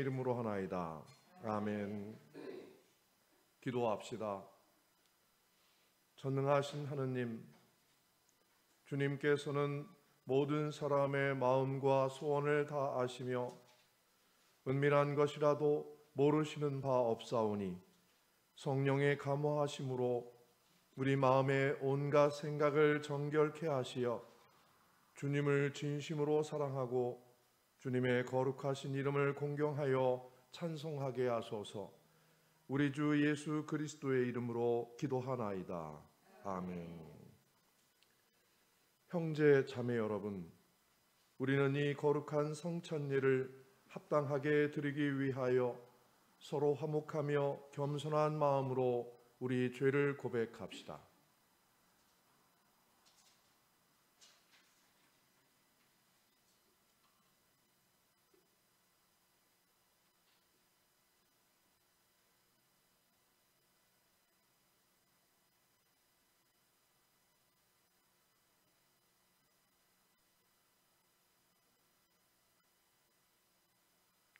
예수님의 이름으로 하나이다. 아멘. 기도합시다. 전능하신 하느님, 주님께서는 모든 사람의 마음과 소원을 다 아시며 은밀한 것이라도 모르시는 바 없사오니 성령의 감화하심으로 우리 마음의 온갖 생각을 정결케 하시어 주님을 진심으로 사랑하고 주님의 거룩하신 이름을 공경하여 찬송하게 하소서. 우리 주 예수 그리스도의 이름으로 기도하나이다. 아멘. 형제 자매 여러분, 우리는 이 거룩한 성찬예를 합당하게 드리기 위하여 서로 화목하며 겸손한 마음으로 우리 죄를 고백합시다.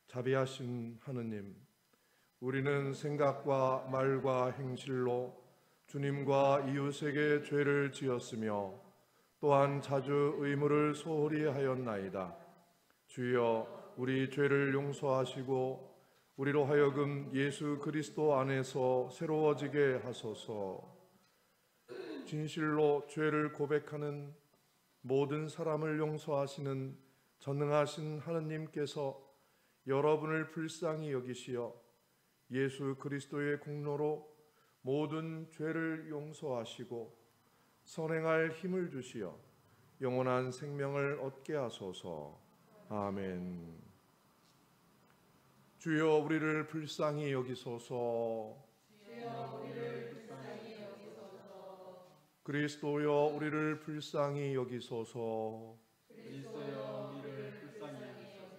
자비하신 하느님, 우리는 생각과 말과 행실로 주님과 이웃에게 죄를 지었으며 또한 자주 의무를 소홀히 하였나이다. 주여, 우리 죄를 용서하시고 우리로 하여금 예수 그리스도 안에서 새로워지게 하소서. 진실로 죄를 고백하는 모든 사람을 용서하시는 전능하신 하느님께서 여러분을 불쌍히 여기시어 예수 그리스도의 공로로 모든 죄를 용서하시고 선행할 힘을 주시어 영원한 생명을 얻게 하소서. 아멘. 주여, 우리를 불쌍히 여기소서. 주여, 우리를 불쌍히 여기소서. 그리스도여, 우리를 불쌍히 여기소서. 그리스도여, 우리를 불쌍히 여기소서.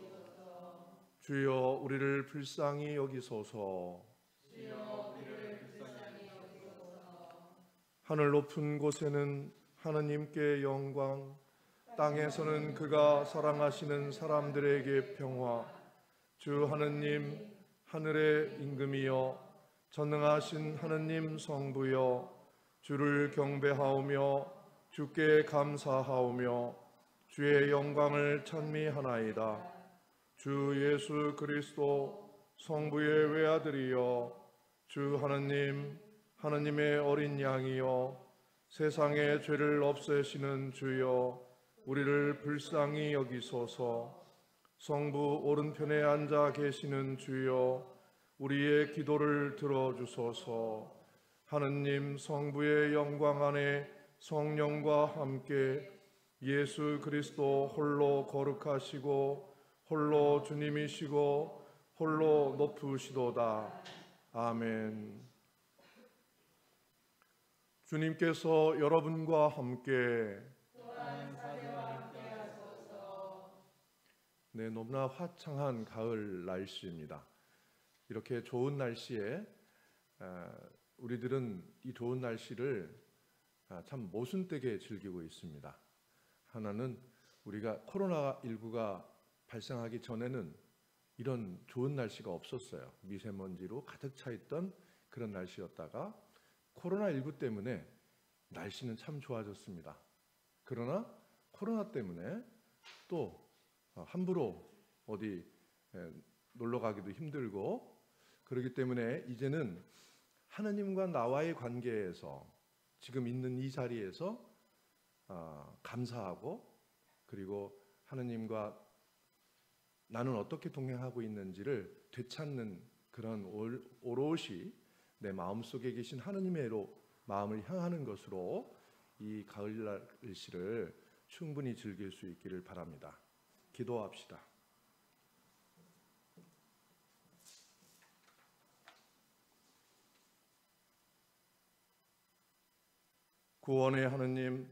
주여, 우리를 불쌍히 여기소서. 주여, 우리를 불쌍히 여기소서. 하늘 높은 곳에는 하느님께 영광, 땅에서는 그가 사랑하시는 사람들에게 평화. 주 하느님, 하늘의 임금이여, 전능하신 하느님 성부여, 주를 경배하오며 주께 감사하오며 주의 영광을 찬미하나이다. 주 예수 그리스도 성부의 외아들이여, 주 하느님, 하느님의 어린 양이여, 세상의 죄를 없애시는 주여, 우리를 불쌍히 여기소서. 성부 오른편에 앉아 계시는 주여, 우리의 기도를 들어주소서. 하느님 성부의 영광 안에 성령과 함께 예수 그리스도 홀로 거룩하시고 홀로 주님이시고 홀로 높으시도다. 아멘. 주님께서 여러분과 함께 네, 너무나 화창한 가을 날씨입니다. 이렇게 좋은 날씨에 우리들은 이 좋은 날씨를 참 모순되게 즐기고 있습니다. 하나는 우리가 코로나19가 발생하기 전에는 이런 좋은 날씨가 없었어요. 미세먼지로 가득 차 있던 그런 날씨였다가 코로나19 때문에 날씨는 참 좋아졌습니다. 그러나 코로나 때문에 또 함부로 어디 놀러 가기도 힘들고 그렇기 때문에 이제는 하느님과 나와의 관계에서 지금 있는 이 자리에서 감사하고 그리고 하느님과 나는 어떻게 동행하고 있는지를 되찾는 그런 오롯이 내 마음속에 계신 하느님의로 마음을 향하는 것으로 이 가을 날씨를 충분히 즐길 수 있기를 바랍니다. 기도합시다. 구원의 하느님,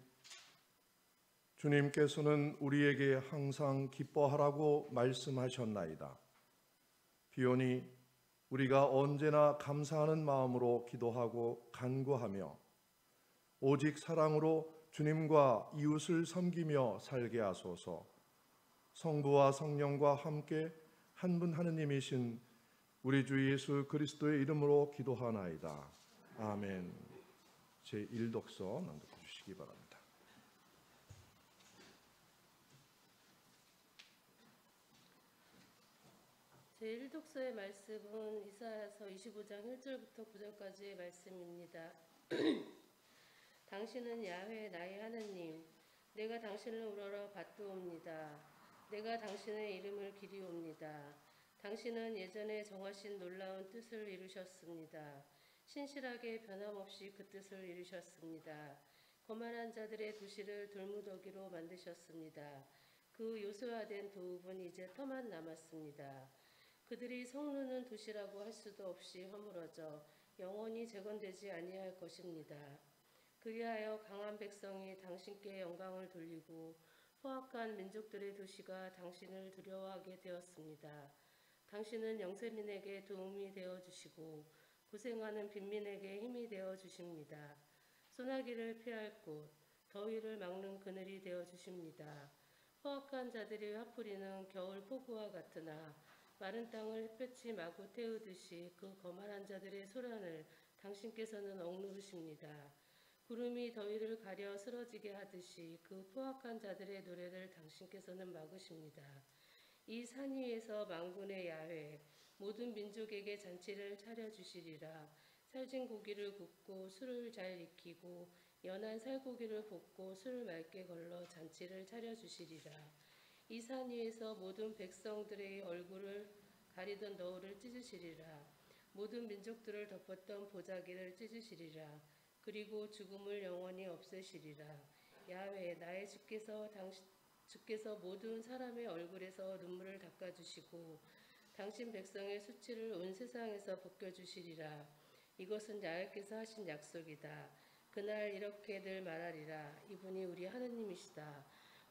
주님께서는 우리에게 항상 기뻐하라고 말씀하셨나이다. 비오니 우리가 언제나 감사하는 마음으로 기도하고 간구하며 오직 사랑으로 주님과 이웃을 섬기며 살게 하소서. 성부와 성령과 함께 한 분 하느님이신 우리 주 예수 그리스도의 이름으로 기도하나이다. 아멘. 제1독서 낭독해 주시기 바랍니다. 제1독서의 말씀은 이사야서 25장 1절부터 9절까지의 말씀입니다. 당신은 야훼 나의 하느님, 내가 당신을 우러러 받도옵니다. 내가 당신의 이름을 기리옵니다. 당신은 예전에 정하신 놀라운 뜻을 이루셨습니다. 신실하게 변함없이 그 뜻을 이루셨습니다. 거만한 자들의 도시를 돌무더기로 만드셨습니다. 그 요소화된 도읍은 이제 터만 남았습니다. 그들이 성루는 도시라고 할 수도 없이 허물어져 영원히 재건되지 아니할 것입니다. 그리하여 강한 백성이 당신께 영광을 돌리고 포악한 민족들의 도시가 당신을 두려워하게 되었습니다. 당신은 영세민에게 도움이 되어주시고 고생하는 빈민에게 힘이 되어주십니다. 소나기를 피할 곳, 더위를 막는 그늘이 되어주십니다. 포악한 자들이 화풀이는 겨울 폭우와 같으나 마른 땅을 햇볕이 마구 태우듯이 그 거만한 자들의 소란을 당신께서는 억누르십니다. 구름이 더위를 가려 쓰러지게 하듯이 그 포악한 자들의 노래를 당신께서는 막으십니다. 이 산 위에서 만군의 야훼, 모든 민족에게 잔치를 차려주시리라. 살진 고기를 굽고 술을 잘 익히고 연한 살고기를 볶고 술을 맑게 걸러 잔치를 차려주시리라. 이 산 위에서 모든 백성들의 얼굴을 가리던 너울을 찢으시리라. 모든 민족들을 덮었던 보자기를 찢으시리라. 그리고 죽음을 영원히 없애시리라. 야훼 나의 주께서 모든 사람의 얼굴에서 눈물을 닦아주시고 당신 백성의 수치를 온 세상에서 벗겨주시리라. 이것은 야훼께서 하신 약속이다. 그날 이렇게 늘 말하리라. 이분이 우리 하느님이시다.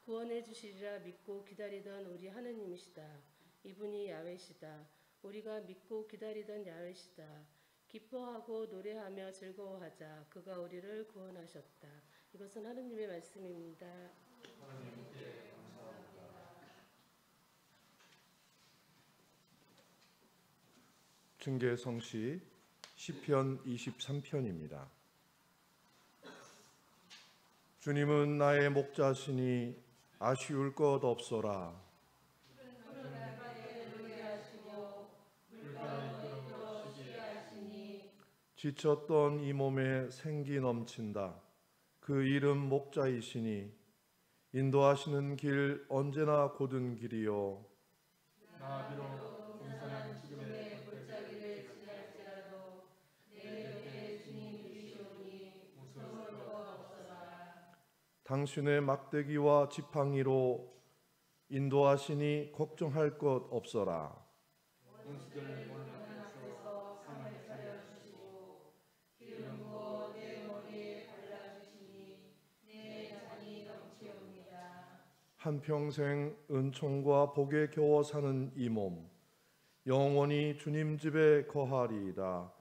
구원해 주시리라 믿고 기다리던 우리 하느님이시다. 이분이 야훼시다. 우리가 믿고 기다리던 야훼시다. 기뻐하고 노래하며 즐거워하자. 그가 우리를 구원하셨다. 이것은 하느님의 말씀입니다. 하나님께 감사합니다. 증개성시 시편 23편입니다. 주님은 나의 목자시니 아쉬울 것 없소라. 지쳤던 이 몸에 생기 넘친다. 그 이름 목자이시니 인도하시는 길 언제나 곧은 길이요. 나 비록 공산한 죽음의 골짜기를 지날지라도 내 곁에 주님이 계시오니 무서울 것 없어라. 당신의 막대기와 지팡이로 인도하시니 걱정할 것 없어라. 원수들 몰락 앞에서 상을 차려주시고 기름 부어 내 머리에 발라주시니 내 잔이 넘치옵니다. 한평생 은총과 복에 겨워 사는 이 몸 영원히 주님 집에 거하리이다.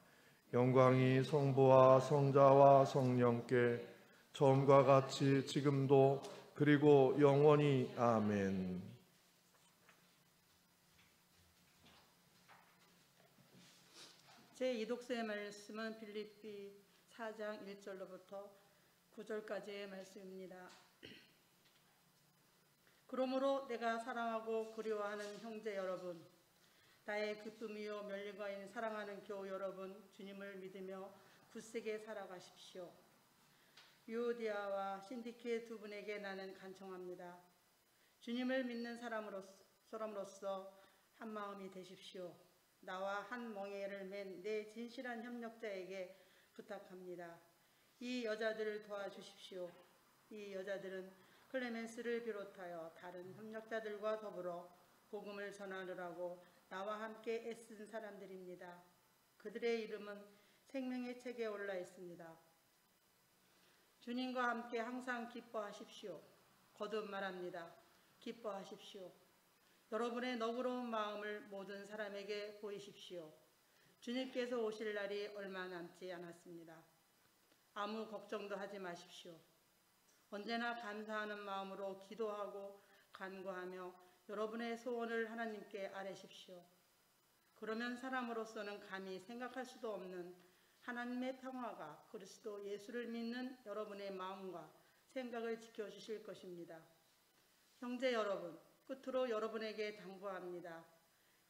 영광이 성부와 성자와 성령께 처음과 같이 지금도 그리고 영원히 아멘. 제2독서의 말씀은 빌립비 4장 1절로부터 9절까지의 말씀입니다. 그러므로 내가 사랑하고 그리워하는 형제 여러분, 나의 기쁨이요 멸류관인 사랑하는 교우 여러분, 주님을 믿으며 굳세게 살아가십시오. 유오디아와 신디케 두 분에게 나는 간청합니다. 주님을 믿는 사람으로서 한 마음이 되십시오. 나와 한 멍에를 맨 내 진실한 협력자에게 부탁합니다. 이 여자들을 도와주십시오. 이 여자들은 클레멘스를 비롯하여 다른 협력자들과 더불어 복음을 전하느라고 나와 함께 애쓴 사람들입니다. 그들의 이름은 생명의 책에 올라 있습니다. 주님과 함께 항상 기뻐하십시오. 거듭 말합니다. 기뻐하십시오. 여러분의 너그러운 마음을 모든 사람에게 보이십시오. 주님께서 오실 날이 얼마 남지 않았습니다. 아무 걱정도 하지 마십시오. 언제나 감사하는 마음으로 기도하고 간구하며 여러분의 소원을 하나님께 아뢰십시오. 그러면 사람으로서는 감히 생각할 수도 없는 하나님의 평화가 그리스도 예수를 믿는 여러분의 마음과 생각을 지켜주실 것입니다. 형제 여러분, 끝으로 여러분에게 당부합니다.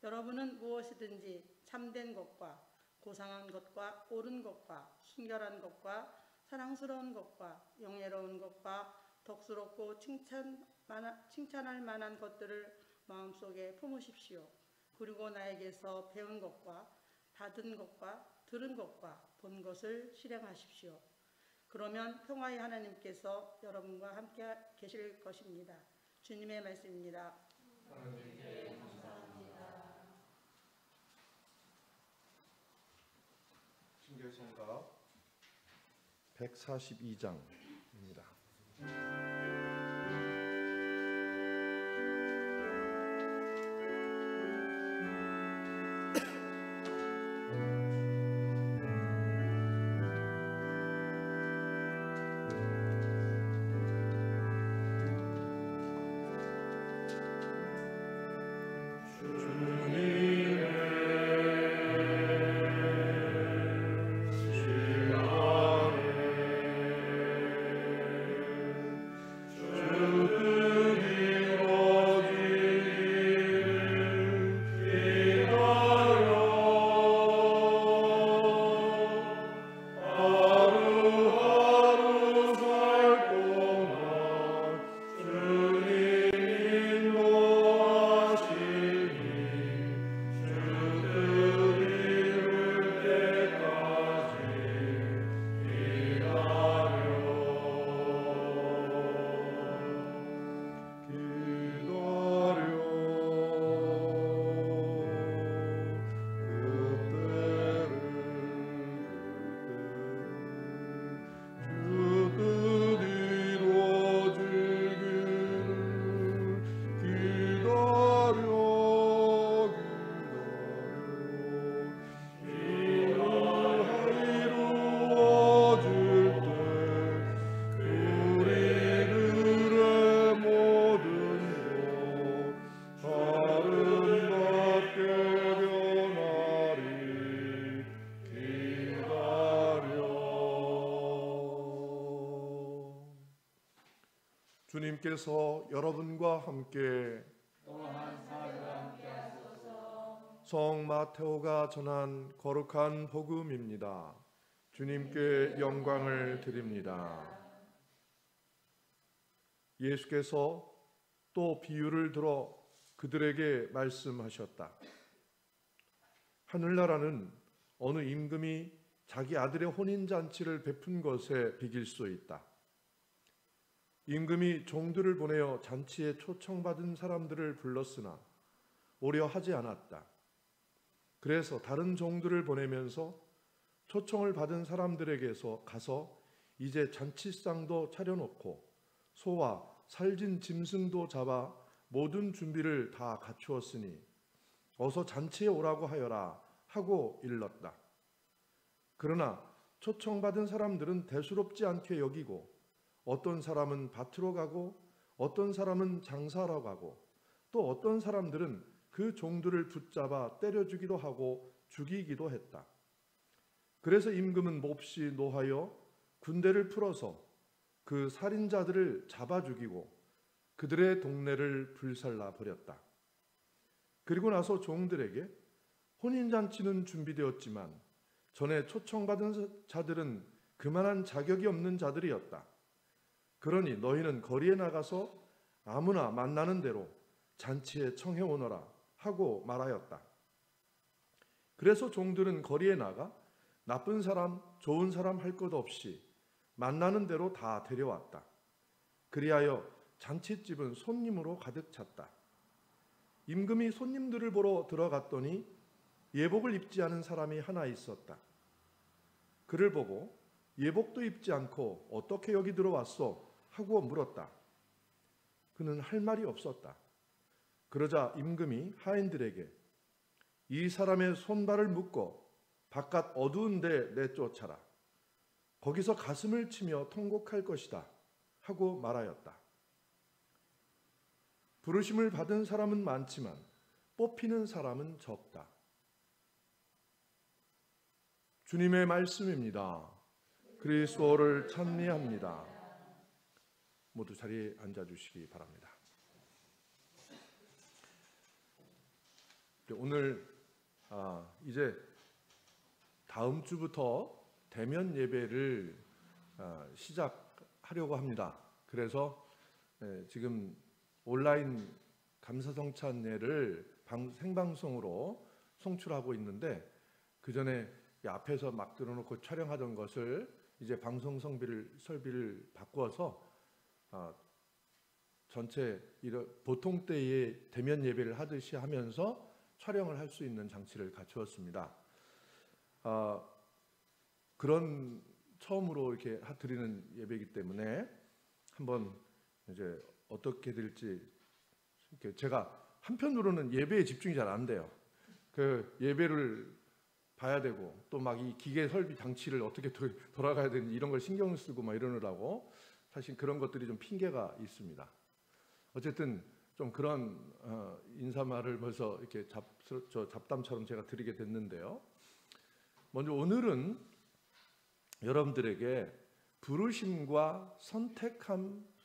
여러분은 무엇이든지 참된 것과 고상한 것과 옳은 것과 순결한 것과 사랑스러운 것과 영예로운 것과 덕스럽고 칭찬할 만한 것들을 마음속에 품으십시오. 그리고 나에게서 배운 것과 받은 것과 들은 것과 본 것을 실행하십시오. 그러면 평화의 하나님께서 여러분과 함께 계실 것입니다. 주님의 말씀입니다. 하나님께 감사합니다. 신결성가 142장입니다. 주님께서 여러분과 함께 또한 사람과 함께 하소서. 성 마테오가 전한 거룩한 복음입니다. 주님께 영광을 드립니다. 예수께서 또 비유를 들어 그들에게 말씀하셨다. 하늘나라는 어느 임금이 자기 아들의 혼인잔치를 베푼 것에 비길 수 있다. 임금이 종들을 보내어 잔치에 초청받은 사람들을 불렀으나 오려 하지 않았다. 그래서 다른 종들을 보내면서 초청을 받은 사람들에게서 가서 이제 잔치상도 차려놓고 소와 살진 짐승도 잡아 모든 준비를 다 갖추었으니 어서 잔치에 오라고 하여라 하고 일렀다. 그러나 초청받은 사람들은 대수롭지 않게 여기고 어떤 사람은 밭으로 가고 어떤 사람은 장사하러 가고 또 어떤 사람들은 그 종들을 붙잡아 때려주기도 하고 죽이기도 했다. 그래서 임금은 몹시 노하여 군대를 풀어서 그 살인자들을 잡아 죽이고 그들의 동네를 불살라 버렸다. 그리고 나서 종들에게 혼인잔치는 준비되었지만 전에 초청받은 자들은 그만한 자격이 없는 자들이었다. 그러니 너희는 거리에 나가서 아무나 만나는 대로 잔치에 청해 오너라 하고 말하였다. 그래서 종들은 거리에 나가 나쁜 사람, 좋은 사람 할 것 없이 만나는 대로 다 데려왔다. 그리하여 잔치집은 손님으로 가득 찼다. 임금이 손님들을 보러 들어갔더니 예복을 입지 않은 사람이 하나 있었다. 그를 보고 예복도 입지 않고 어떻게 여기 들어왔소? 하고 물었다. 그는 할 말이 없었다. 그러자 임금이 하인들에게 이 사람의 손발을 묶어 바깥 어두운 데 내쫓아라. 거기서 가슴을 치며 통곡할 것이다. 하고 말하였다. 부르심을 받은 사람은 많지만 뽑히는 사람은 적다. 주님의 말씀입니다. 그리스도를 찬미합니다. 모두 자리에 앉아주시기 바랍니다. 오늘 이제 다음 주부터 대면 예배를 시작하려고 합니다. 그래서 지금 온라인 감사성찬예를 생방송으로 송출하고 있는데, 그 전에 앞에서 막 들어놓고 촬영하던 것을 이제 방송 설비를 바꾸어서 전체 보통 때의 대면 예배를 하듯이 하면서 촬영을 할 수 있는 장치를 갖추었습니다. 그런 처음으로 이렇게 드리는 예배이기 때문에 한번 이제 어떻게 될지, 이렇게 제가 한편으로는 예배에 집중이 잘 안 돼요. 그 예배를 봐야 되고 또 막 이 기계 설비 장치를 어떻게 돌아가야 되는지 이런 걸 신경 쓰고 막 이러느라고 사실 그런 것들이 좀 핑계가 있습니다. 어쨌든 좀 그런 인사말을 벌써 이렇게 잡담처럼 제가 드리게 됐는데요. 먼저 오늘은 여러분들에게 부르심과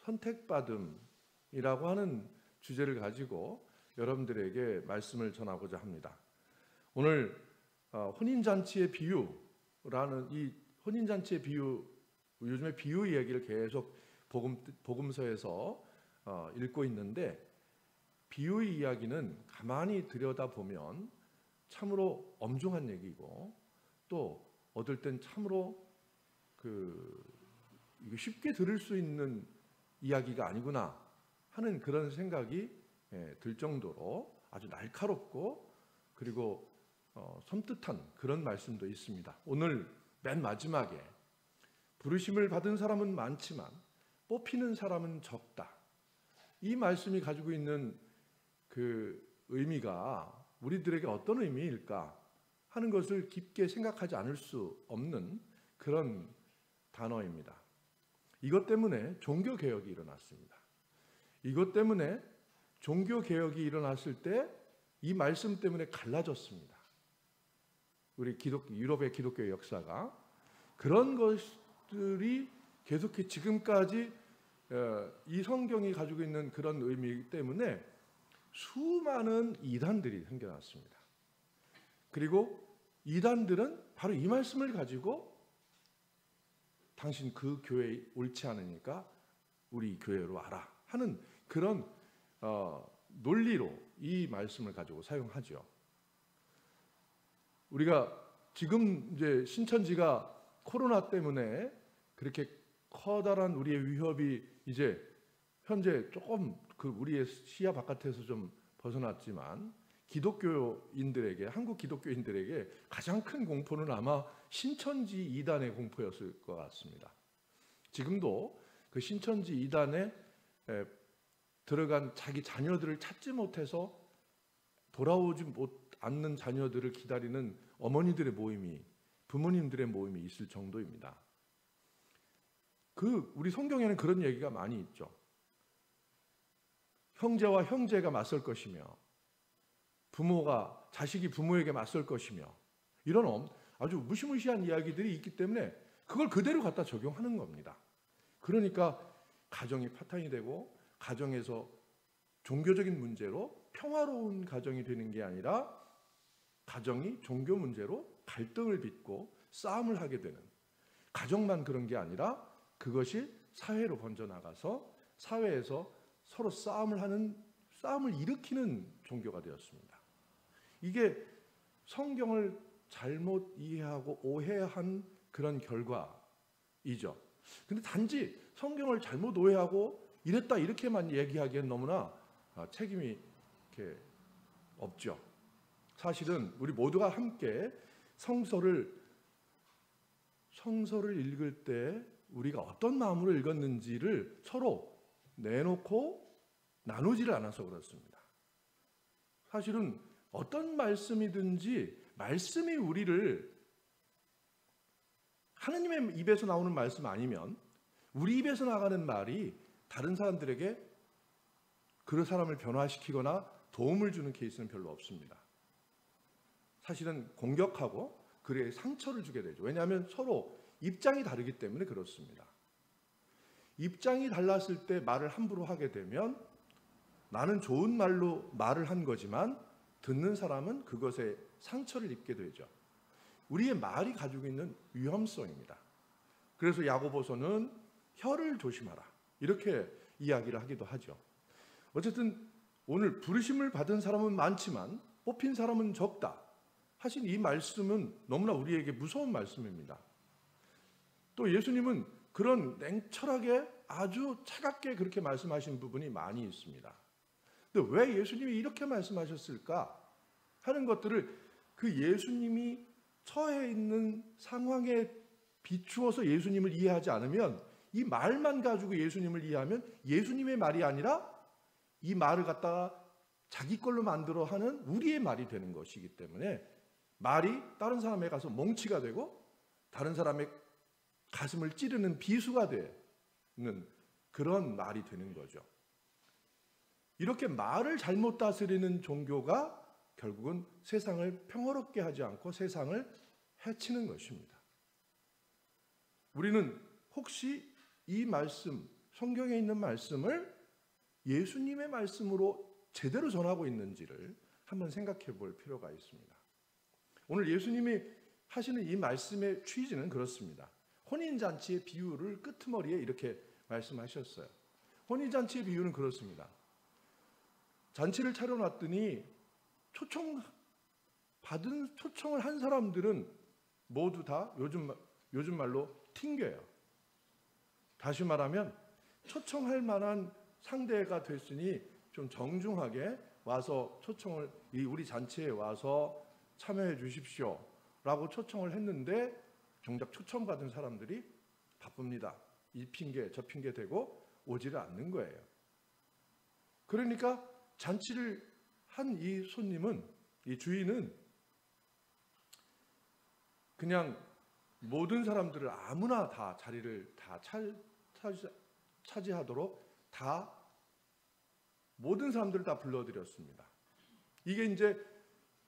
선택받음이라고 하는 주제를 가지고 여러분들에게 말씀을 전하고자 합니다. 오늘 혼인잔치의 비유라는 이 혼인잔치의 비유, 요즘에 비유 이야기를 계속 복음서에서 읽고 있는데, 비유의 이야기는 가만히 들여다보면 참으로 엄중한 얘기고, 또 얻을 땐 참으로 이거 쉽게 들을 수 있는 이야기가 아니구나 하는 그런 생각이 들 정도로 아주 날카롭고 그리고 섬뜩한 그런 말씀도 있습니다. 오늘 맨 마지막에 부르심을 받은 사람은 많지만 뽑히는 사람은 적다. 이 말씀이 가지고 있는 그 의미가 우리들에게 어떤 의미일까 하는 것을 깊게 생각하지 않을 수 없는 그런 단어입니다. 이것 때문에 종교개혁이 일어났습니다. 이것 때문에 종교개혁이 일어났을 때 이 말씀 때문에 갈라졌습니다. 우리 유럽의 기독교의 역사가 그런 것들이 계속해 지금까지 이 성경이 가지고 있는 그런 의미 때문에 수많은 이단들이 생겨났습니다. 그리고 이단들은 바로 이 말씀을 가지고 당신 그 교회에 옳지 않으니까 우리 교회로 와라 하는 그런 논리로 이 말씀을 가지고 사용하죠. 우리가 지금 이제 신천지가 코로나 때문에 그렇게 커다란 우리의 위협이 이제 현재 조금 우리의 시야 바깥에서 좀 벗어났지만, 기독교인들에게, 한국 기독교인들에게 가장 큰 공포는 아마 신천지 이단의 공포였을 것 같습니다. 지금도 그 신천지 이단에 들어간 자기 자녀들을 찾지 못해서 돌아오지 않는 자녀들을 기다리는 어머니들의 모임이, 부모님들의 모임이 있을 정도입니다. 우리 성경에는 그런 얘기가 많이 있죠. 형제와 형제가 맞설 것이며 자식이 부모에게 맞설 것이며, 이런 아주 무시무시한 이야기들이 있기 때문에 그걸 그대로 갖다 적용하는 겁니다. 그러니까 가정이 파탄이 되고 가정에서 종교적인 문제로 평화로운 가정이 되는 게 아니라 가정이 종교 문제로 갈등을 빚고 싸움을 하게 되는, 가정만 그런 게 아니라 그것이 사회로 번져나가서 사회에서 서로 싸움을 일으키는 종교가 되었습니다. 이게 성경을 잘못 이해하고 오해한 그런 결과이죠. 근데 단지 성경을 잘못 오해하고 이랬다 이렇게만 얘기하기엔 너무나 책임이 이렇게 없죠. 사실은 우리 모두가 함께 성서를 읽을 때 우리가 어떤 마음으로 읽었는지를 서로 내놓고 나누지를 않아서 그렇습니다. 사실은 어떤 말씀이든지 말씀이 우리를, 하느님의 입에서 나오는 말씀 아니면 우리 입에서 나가는 말이 다른 사람들에게 그 사람을 변화시키거나 도움을 주는 케이스는 별로 없습니다. 사실은 공격하고 그에 상처를 주게 되죠. 왜냐하면 서로 입장이 다르기 때문에 그렇습니다. 입장이 달랐을 때 말을 함부로 하게 되면 나는 좋은 말로 말을 한 거지만 듣는 사람은 그것에 상처를 입게 되죠. 우리의 말이 가지고 있는 위험성입니다. 그래서 야고보서는 혀를 조심하라 이렇게 이야기를 하기도 하죠. 어쨌든 오늘 부르심을 받은 사람은 많지만 뽑힌 사람은 적다 하신 이 말씀은 너무나 우리에게 무서운 말씀입니다. 또 예수님은 그런 냉철하게 아주 차갑게 그렇게 말씀하신 부분이 많이 있습니다. 근데 왜 예수님이 이렇게 말씀하셨을까 하는 것들을 그 예수님이 처해 있는 상황에 비추어서 예수님을 이해하지 않으면, 이 말만 가지고 예수님을 이해하면 예수님의 말이 아니라 이 말을 갖다가 자기 걸로 만들어 하는 우리의 말이 되는 것이기 때문에 말이 다른 사람에 가서 몽치가 되고 다른 사람의 가슴을 찌르는 비수가 되는 그런 말이 되는 거죠. 이렇게 말을 잘못 다스리는 종교가 결국은 세상을 평화롭게 하지 않고 세상을 해치는 것입니다. 우리는 혹시 이 말씀, 성경에 있는 말씀을 예수님의 말씀으로 제대로 전하고 있는지를 한번 생각해 볼 필요가 있습니다. 오늘 예수님이 하시는 이 말씀의 취지는 그렇습니다. 혼인잔치의 비유를 끄트머리에 이렇게 말씀하셨어요. 혼인잔치의 비유는 그렇습니다. 잔치를 차려놨더니 초청을 한 사람들은 모두 다 요즘 말로 튕겨요. 다시 말하면 초청할 만한 상대가 됐으니 좀 정중하게 와서 초청을, 우리 잔치에 와서 참여해 주십시오 라고 초청을 했는데 정작 초청받은 사람들이 바쁩니다. 이 핑계 저 핑계 대고 오지를 않는 거예요. 그러니까 잔치를 한 이 손님은, 이 주인은 그냥 모든 사람들을 아무나 다 자리를 다 차지하도록 다 모든 사람들을 다 불러들였습니다. 이게 이제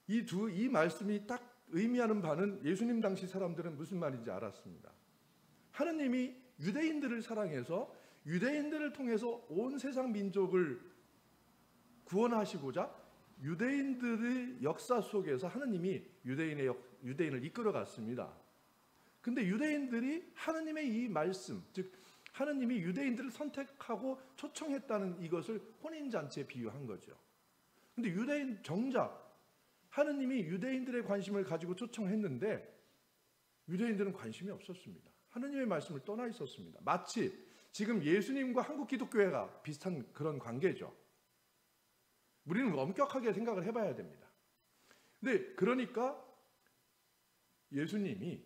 이 말씀이 딱 의미하는 바는 예수님 당시 사람들은 무슨 말인지 알았습니다. 하느님이 유대인들을 사랑해서 유대인들을 통해서 온 세상 민족을 구원하시고자 유대인들의 역사 속에서 하느님이 유대인을 이끌어 갔습니다. 근데 유대인들이 하느님의 이 말씀, 즉 하느님이 유대인들을 선택하고 초청했다는 이것을 혼인잔치에 비유한 거죠. 근데 정작 하느님이 유대인들의 관심을 가지고 초청했는데 유대인들은 관심이 없었습니다. 하느님의 말씀을 떠나 있었습니다. 마치 지금 예수님과 한국 기독교회가 비슷한 그런 관계죠. 우리는 엄격하게 생각을 해봐야 됩니다. 근데 그러니까 예수님이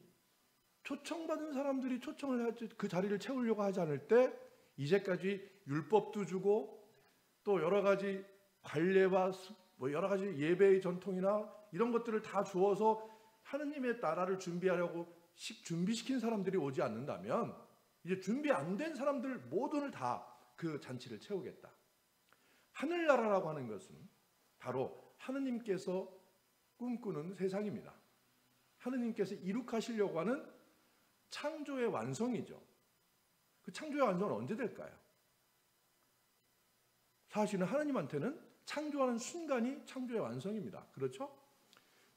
초청받은 사람들이 초청을 하지 그 자리를 채우려고 하지 않을 때 이제까지 율법도 주고 또 여러 가지 관례와 여러 가지 예배의 전통이나 이런 것들을 다 주어서 하느님의 나라를 준비하려고 준비시킨 사람들이 오지 않는다면 이제 준비 안 된 사람들 모두를 다 그 잔치를 채우겠다. 하늘나라라고 하는 것은 바로 하느님께서 꿈꾸는 세상입니다. 하느님께서 이룩하시려고 하는 창조의 완성이죠. 그 창조의 완성은 언제 될까요? 사실은 하느님한테는 창조하는 순간이 창조의 완성입니다. 그렇죠?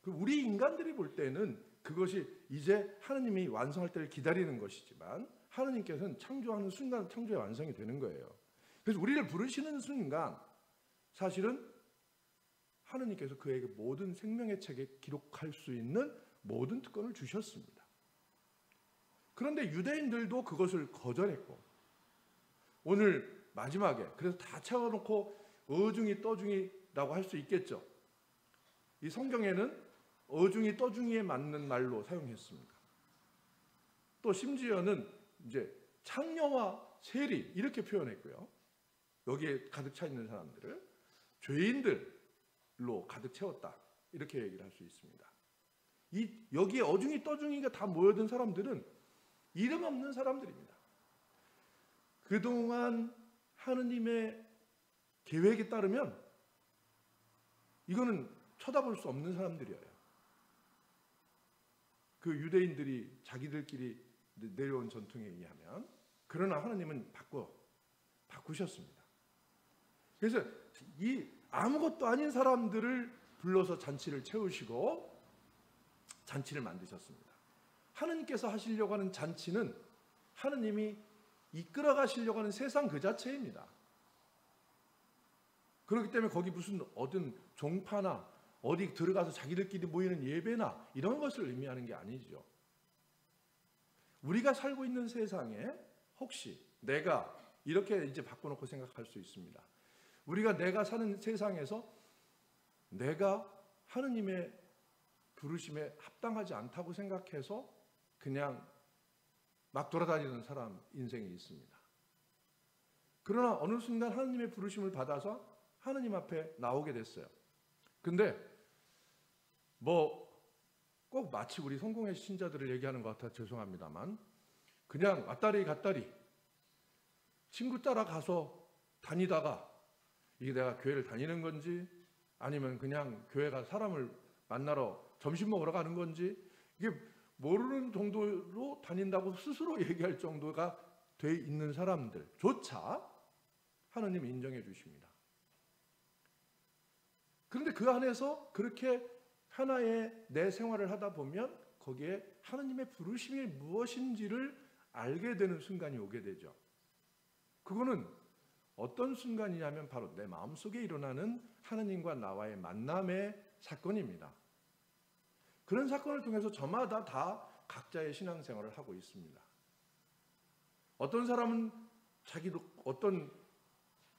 우리 인간들이 볼 때는 그것이 이제 하느님이 완성할 때를 기다리는 것이지만 하느님께서는 창조하는 순간 창조의 완성이 되는 거예요. 그래서 우리를 부르시는 순간 사실은 하느님께서 그에게 모든 생명의 책에 기록할 수 있는 모든 특권을 주셨습니다. 그런데 유대인들도 그것을 거절했고 오늘 마지막에 그래서 다 채워놓고 어중이 떠중이라고 할 수 있겠죠. 이 성경에는 어중이 떠중이에 맞는 말로 사용했습니다. 또 심지어는 이제 창녀와 세리 이렇게 표현했고요. 여기에 가득 차 있는 사람들을 죄인들로 가득 채웠다 이렇게 얘기를 할 수 있습니다. 여기에 어중이 떠중이가 다 모여든 사람들은 이름 없는 사람들입니다. 그동안 하느님의 계획에 따르면 이거는 쳐다볼 수 없는 사람들이에요. 그 유대인들이 자기들끼리 내려온 전통에 의하면. 그러나 하나님은 바꾸셨습니다. 그래서 이 아무것도 아닌 사람들을 불러서 잔치를 채우시고 잔치를 만드셨습니다. 하느님께서 하시려고 하는 잔치는 하느님이 이끌어 가시려고 하는 세상 그 자체입니다. 그렇기 때문에 거기 무슨 어떤 종파나 어디 들어가서 자기들끼리 모이는 예배나 이런 것을 의미하는 게 아니죠. 우리가 살고 있는 세상에 혹시 내가 이렇게 이제 바꿔놓고 생각할 수 있습니다. 우리가 내가 사는 세상에서 내가 하느님의 부르심에 합당하지 않다고 생각해서 그냥 막 돌아다니는 사람 인생이 있습니다. 그러나 어느 순간 하느님의 부르심을 받아서 하느님 앞에 나오게 됐어요. 근데 꼭 마치 우리 성공의 신자들을 얘기하는 것 같아 죄송합니다만 그냥 왔다리 갔다리 친구 따라 가서 다니다가 이게 내가 교회를 다니는 건지 아니면 그냥 교회가 사람을 만나러 점심 먹으러 가는 건지 이게 모르는 정도로 다닌다고 스스로 얘기할 정도가 돼 있는 사람들조차 하나님이 인정해 주십니다. 그런데 그 안에서 그렇게 하나의 내 생활을 하다 보면 거기에 하나님의 부르심이 무엇인지를 알게 되는 순간이 오게 되죠. 그거는 어떤 순간이냐면 바로 내 마음속에 일어나는 하나님과 나와의 만남의 사건입니다. 그런 사건을 통해서 저마다 다 각자의 신앙생활을 하고 있습니다. 어떤 사람은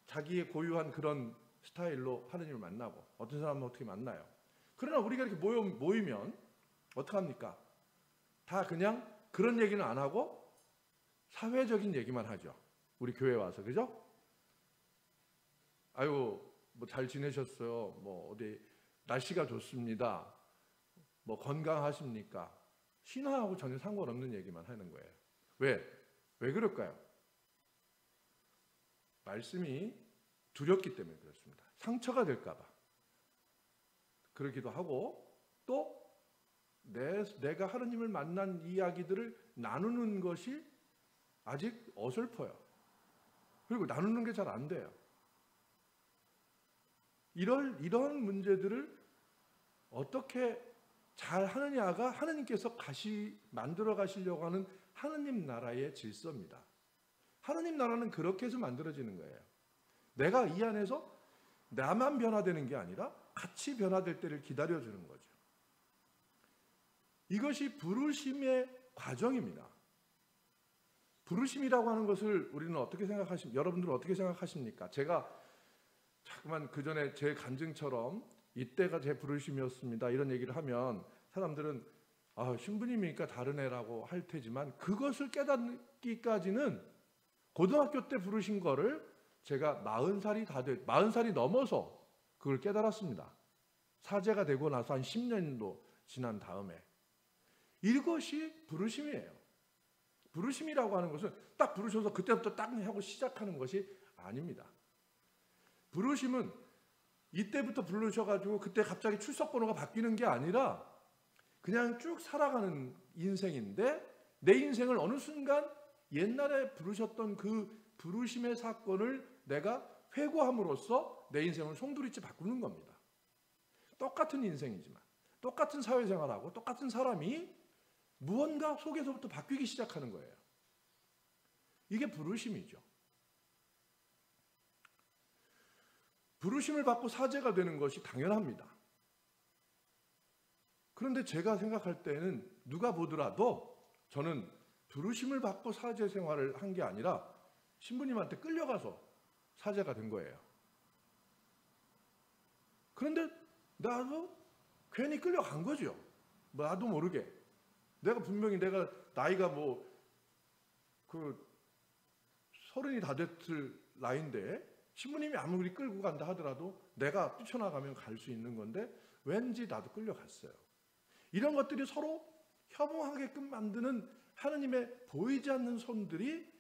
자기의 고유한 그런 스타일로 하나님을 만나고 어떤 사람은 어떻게 만나요. 그러나 우리가 이렇게 모이면 어떡합니까? 다 그냥 그런 얘기는 안 하고 사회적인 얘기만 하죠. 우리 교회 와서 그죠? 아유 뭐 잘 지내셨어요? 뭐 어디 날씨가 좋습니다. 뭐 건강하십니까? 신앙하고 전혀 상관없는 얘기만 하는 거예요. 왜 그럴까요? 말씀이 두렵기 때문에 그렇습니다. 상처가 될까 봐 그러기도 하고 또 내가 하느님을 만난 이야기들을 나누는 것이 아직 어설퍼요. 그리고 나누는 게 잘 안 돼요. 이런 문제들을 어떻게 잘 하느냐가 하느님께서 만들어 가시려고 하는 하느님 나라의 질서입니다. 하느님 나라는 그렇게 해서 만들어지는 거예요. 내가 이 안에서 나만 변화되는 게 아니라 같이 변화될 때를 기다려주는 거죠. 이것이 부르심의 과정입니다. 부르심이라고 하는 것을 우리는 여러분들은 어떻게 생각하십니까? 제가 자꾸만 그 전에 제 간증처럼 이때가 제 부르심이었습니다. 이런 얘기를 하면 사람들은 신부님이니까 다른 애라고 할 테지만 그것을 깨닫기까지는 고등학교 때 부르신 거를 제가 40살이 넘어서 그걸 깨달았습니다. 사제가 되고 나서 한 10년도 지난 다음에. 이것이 부르심이에요. 부르심이라고 하는 것은 딱 부르셔서 그때부터 딱 하고 시작하는 것이 아닙니다. 부르심은 이때부터 부르셔가지고 그때 갑자기 출석 번호가 바뀌는 게 아니라 그냥 쭉 살아가는 인생인데 내 인생을 어느 순간 옛날에 부르셨던 그 부르심의 사건을 내가 회고함으로써 내 인생을 송두리째 바꾸는 겁니다. 똑같은 인생이지만 똑같은 사회생활하고 똑같은 사람이 무언가 속에서부터 바뀌기 시작하는 거예요. 이게 부르심이죠. 부르심을 받고 사제가 되는 것이 당연합니다. 그런데 제가 생각할 때는 누가 보더라도 저는 부르심을 받고 사제 생활을 한 게 아니라 신부님한테 끌려가서 사제가 된 거예요. 그런데 나도 괜히 끌려간 거죠. 나도 모르게. 분명히 내가 나이가 30이 다 됐을 나이인데 신부님이 아무리 끌고 간다 하더라도 내가 뛰쳐나가면 갈 수 있는 건데 왠지 나도 끌려갔어요. 이런 것들이 서로 협응하게끔 만드는 하느님의 보이지 않는 손들이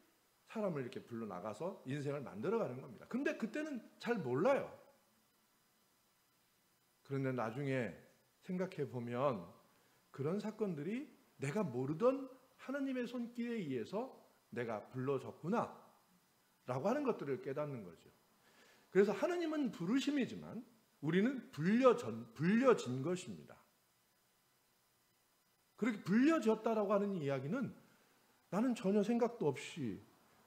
사람을 이렇게 불러 나가서 인생을 만들어가는 겁니다. 근데 그때는 잘 몰라요. 그런데 나중에 생각해 보면 그런 사건들이 내가 모르던 하나님의 손길에 의해서 내가 불러졌구나 라고 하는 것들을 깨닫는 거죠. 그래서 하나님은 부르심이지만 우리는 불려진 것입니다. 그렇게 불려졌다라고 하는 이야기는 나는 전혀 생각도 없이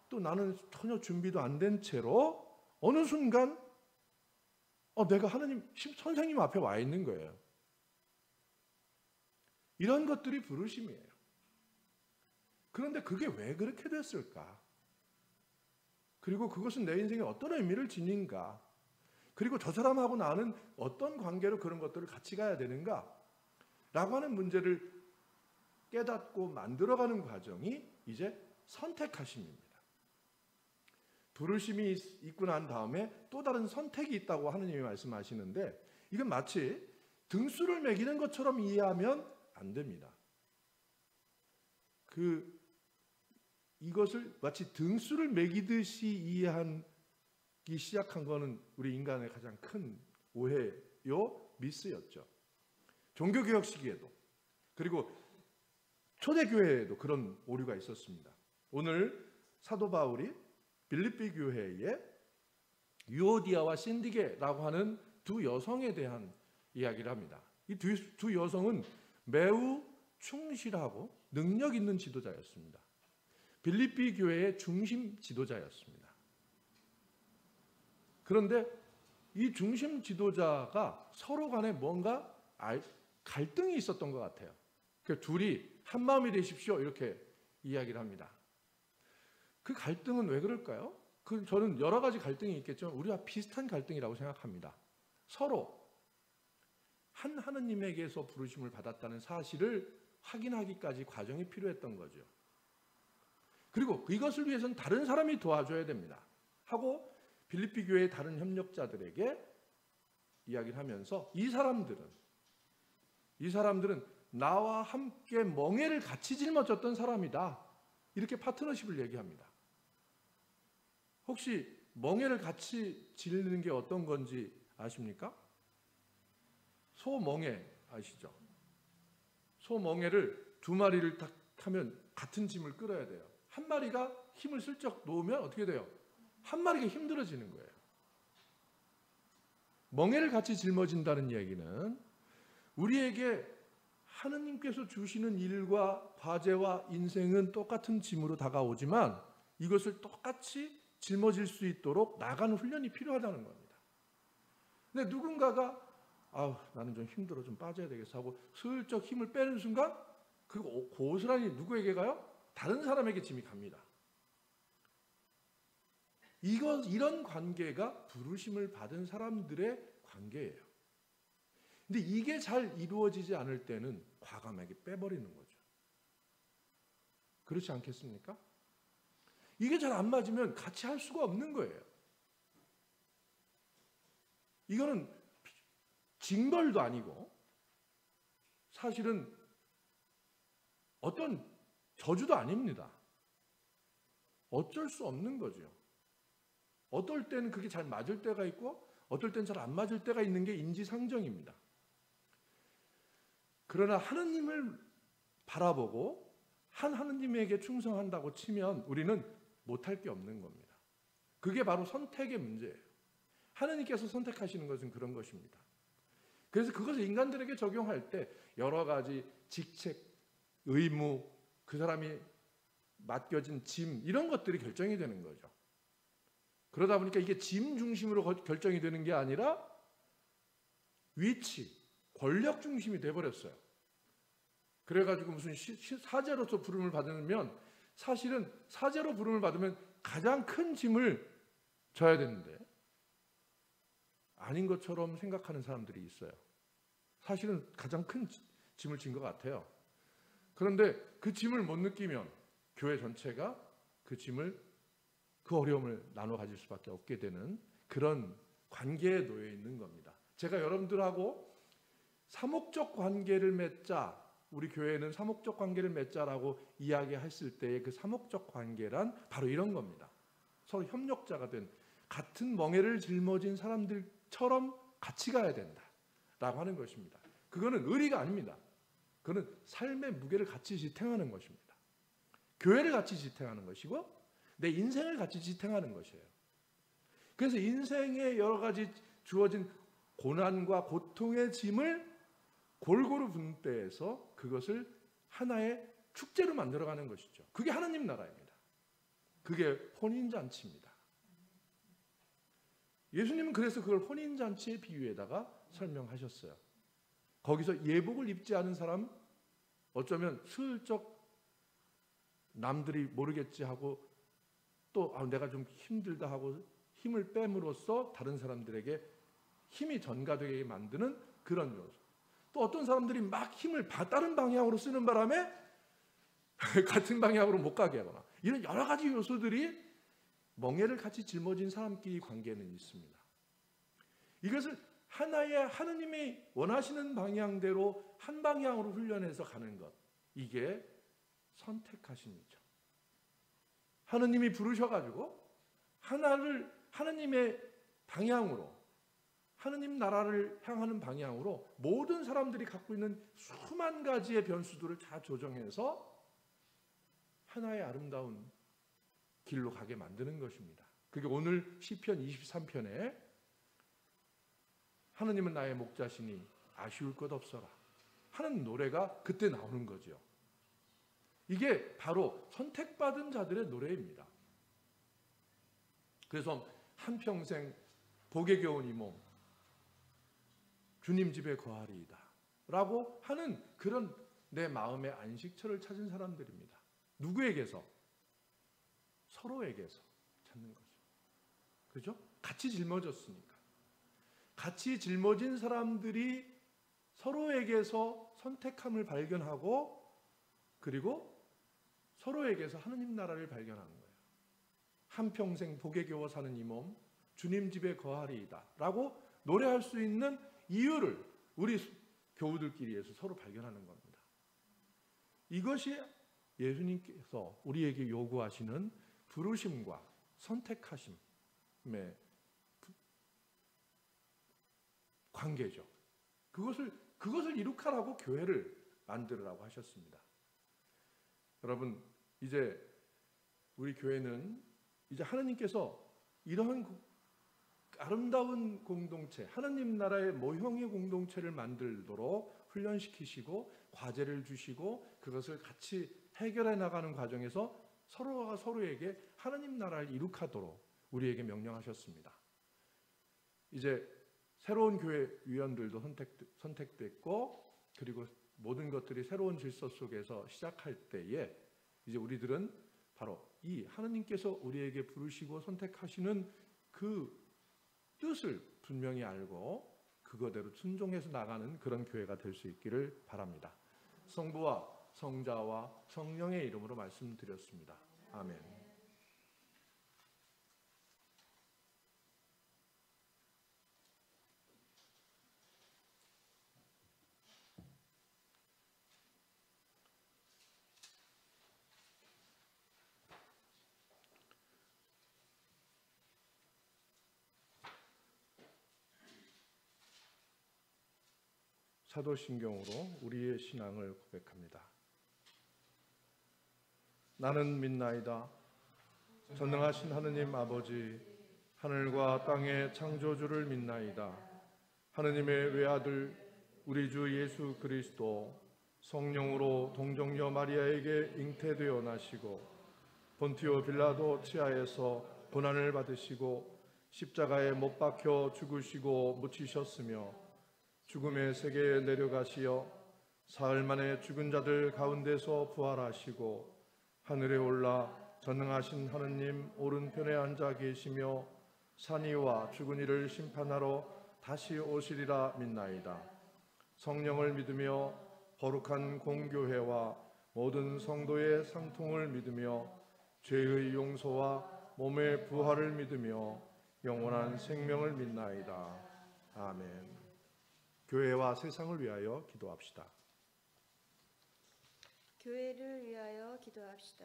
또 나는 전혀 준비도 안 된 채로 어느 순간 내가 하나님 선생님 앞에 와 있는 거예요. 이런 것들이 부르심이에요. 그런데 그게 왜 그렇게 됐을까? 그리고 그것은 내 인생에 어떤 의미를 지닌가? 그리고 저 사람하고 나는 어떤 관계로 그런 것들을 같이 가야 되는가? 라고 하는 문제를 깨닫고 만들어가는 과정이 이제 선택하심입니다. 부르심이 있고 난 다음에 또 다른 선택이 있다고 하느님이 말씀하시는데 이건 마치 등수를 매기는 것처럼 이해하면 안 됩니다. 이것을 마치 등수를 매기듯이 이해하기 시작한 것은 우리 인간의 가장 큰 오해요, 미스였죠. 종교개혁 시기에도 그리고 초대교회에도 그런 오류가 있었습니다. 오늘 사도 바울이 빌립비 교회에 유오디아와 신디게라고 하는 두 여성에 대한 이야기를 합니다. 이 두 여성은 매우 충실하고 능력 있는 지도자였습니다. 빌립비 교회의 중심 지도자였습니다. 그런데 이 중심 지도자가 서로 간에 뭔가 갈등이 있었던 것 같아요. 둘이 한 마음이 되십시오 이렇게 이야기를 합니다. 그 갈등은 왜 그럴까요? 저는 여러 가지 갈등이 있겠죠. 우리와 비슷한 갈등이라고 생각합니다. 서로 한 하느님에게서 부르심을 받았다는 사실을 확인하기까지 과정이 필요했던 거죠. 그리고 이것을 위해서는 다른 사람이 도와줘야 됩니다. 하고 빌립비 교회의 다른 협력자들에게 이야기를 하면서 이 사람들은 나와 함께 멍에를 같이 짊어졌던 사람이다. 이렇게 파트너십을 얘기합니다. 혹시 멍에를 같이 지르는 게 어떤 건지 아십니까? 소멍에 아시죠? 소멍에를 두 마리를 딱 하면 같은 짐을 끌어야 돼요. 한 마리가 힘을 슬쩍 놓으면 어떻게 돼요? 한 마리가 힘들어지는 거예요. 멍에를 같이 짊어진다는 얘기는 우리에게 하느님께서 주시는 일과 과제와 인생은 똑같은 짐으로 다가오지만 이것을 똑같이 짊어질 수 있도록 나가는 훈련이 필요하다는 겁니다. 근데 누군가가 나는 좀 힘들어 좀 빠져야 되겠어 하고 슬쩍 힘을 빼는 순간 그리고 고스란히 누구에게 가요? 다른 사람에게 짐이 갑니다. 이런 관계가 부르심을 받은 사람들의 관계예요. 근데 이게 잘 이루어지지 않을 때는 과감하게 빼버리는 거죠. 그렇지 않겠습니까? 이게 잘 안 맞으면 같이 할 수가 없는 거예요. 이거는 징벌도 아니고 사실은 어떤 저주도 아닙니다. 어쩔 수 없는 거죠. 어떨 때는 그게 잘 맞을 때가 있고 어떨 때는 잘 안 맞을 때가 있는 게 인지상정입니다. 그러나 하느님을 바라보고 하느님에게 충성한다고 치면 우리는 못할 게 없는 겁니다. 그게 바로 선택의 문제예요. 하느님께서 선택하시는 것은 그런 것입니다. 그래서 그것을 인간들에게 적용할 때 여러 가지 직책, 의무, 그 사람이 맡겨진 짐 이런 것들이 결정이 되는 거죠. 그러다 보니까 이게 짐 중심으로 결정이 되는 게 아니라 위치, 권력 중심이 돼버렸어요. 그래가지고 무슨 사제로서 부름을 받으면 사실은 사제로 부름을 받으면 가장 큰 짐을 져야 되는데 아닌 것처럼 생각하는 사람들이 있어요. 사실은 가장 큰 짐을 진 것 같아요. 그런데 그 짐을 못 느끼면 교회 전체가 그 어려움을 나눠 가질 수밖에 없게 되는 그런 관계에 놓여 있는 겁니다. 제가 여러분들하고 사목적 관계를 맺자 우리 교회는 사목적 관계를 맺자라고 이야기했을 때의 그 사목적 관계란 바로 이런 겁니다. 서로 협력자가 된 같은 멍에를 짊어진 사람들처럼 같이 가야 된다라고 하는 것입니다. 그거는 의리가 아닙니다. 그거는 삶의 무게를 같이 지탱하는 것입니다. 교회를 같이 지탱하는 것이고 내 인생을 같이 지탱하는 것이에요. 그래서 인생의 여러 가지 주어진 고난과 고통의 짐을 골고루 분배해서 그것을 하나의 축제로 만들어가는 것이죠. 그게 하나님 나라입니다. 그게 혼인잔치입니다. 예수님은 그래서 그걸 혼인잔치의 비유에다가 설명하셨어요. 거기서 예복을 입지 않은 사람, 어쩌면 슬쩍 남들이 모르겠지 하고 또 내가 좀 힘들다 하고 힘을 뺨으로써 다른 사람들에게 힘이 전가되게 만드는 그런 요소. 또 어떤 사람들이 막 힘을 다른 방향으로 쓰는 바람에 같은 방향으로 못 가게 하거나, 이런 여러 가지 요소들이 멍에를 같이 짊어진 사람끼리 관계는 있습니다. 이것을 하나의 하느님이 원하시는 방향대로 한 방향으로 훈련해서 가는 것, 이게 선택하심이죠. 하느님이 부르셔가지고 하느님의 방향으로, 하느님 나라를 향하는 방향으로 모든 사람들이 갖고 있는 수만 가지의 변수들을 다 조정해서 하나의 아름다운 길로 가게 만드는 것입니다. 그게 오늘 시편 23편에 하느님은 나의 목자시니 아쉬울 것 없어라 하는 노래가 그때 나오는 거죠. 이게 바로 선택받은 자들의 노래입니다. 그래서 한평생 복에 겨운 이 몸 주님 집에 거하리이다 라고 하는 그런 내 마음의 안식처를 찾은 사람들입니다. 누구에게서? 서로에게서 찾는 거죠. 그죠? 같이 짊어졌으니까. 같이 짊어진 사람들이 서로에게서 선택함을 발견하고, 그리고 서로에게서 하느님 나라를 발견하는 거예요. 한평생 복에 겨워 사는 이 몸 주님 집에 거하리이다 라고 노래할 수 있는 이유를 우리 교우들끼리에서 서로 발견하는 겁니다. 이것이 예수님께서 우리에게 요구하시는 부르심과 선택하심의 관계죠. 그것을 이룩하라고 교회를 만들으라고 하셨습니다. 여러분, 이제 우리 교회는 이제 하나님께서 이러한 아름다운 공동체, 하나님 나라의 모형의 공동체를 만들도록 훈련시키시고 과제를 주시고 그것을 같이 해결해 나가는 과정에서 서로가 서로에게 하나님 나라를 이룩하도록 우리에게 명령하셨습니다. 이제 새로운 교회 위원들도 선택됐고, 그리고 모든 것들이 새로운 질서 속에서 시작할 때에 이제 우리들은 바로 이 하나님께서 우리에게 부르시고 선택하시는 그 뜻을 분명히 알고 그거대로 순종해서 나가는 그런 교회가 될 수 있기를 바랍니다. 성부와 성자와 성령의 이름으로 말씀드렸습니다. 아멘. 사도신경으로 우리의 신앙을 고백합니다. 나는 믿나이다. 전능하신 하느님 아버지, 하늘과 땅의 창조주를 믿나이다. 하느님의 외아들 우리 주 예수 그리스도 성령으로 동정녀 마리아에게 잉태되어 나시고 본티오 빌라도 치하에서 고난을 받으시고 십자가에 못 박혀 죽으시고 묻히셨으며 죽음의 세계에 내려가시어 사흘 만에 죽은 자들 가운데서 부활하시고 하늘에 올라 전능하신 하느님 오른편에 앉아 계시며 산이와 죽은 이를 심판하러 다시 오시리라 믿나이다. 성령을 믿으며 거룩한 공교회와 모든 성도의 상통을 믿으며 죄의 용서와 몸의 부활을 믿으며 영원한 생명을 믿나이다. 아멘. 교회와 세상을 위하여 기도합시다. 교회를 위하여 기도합시다.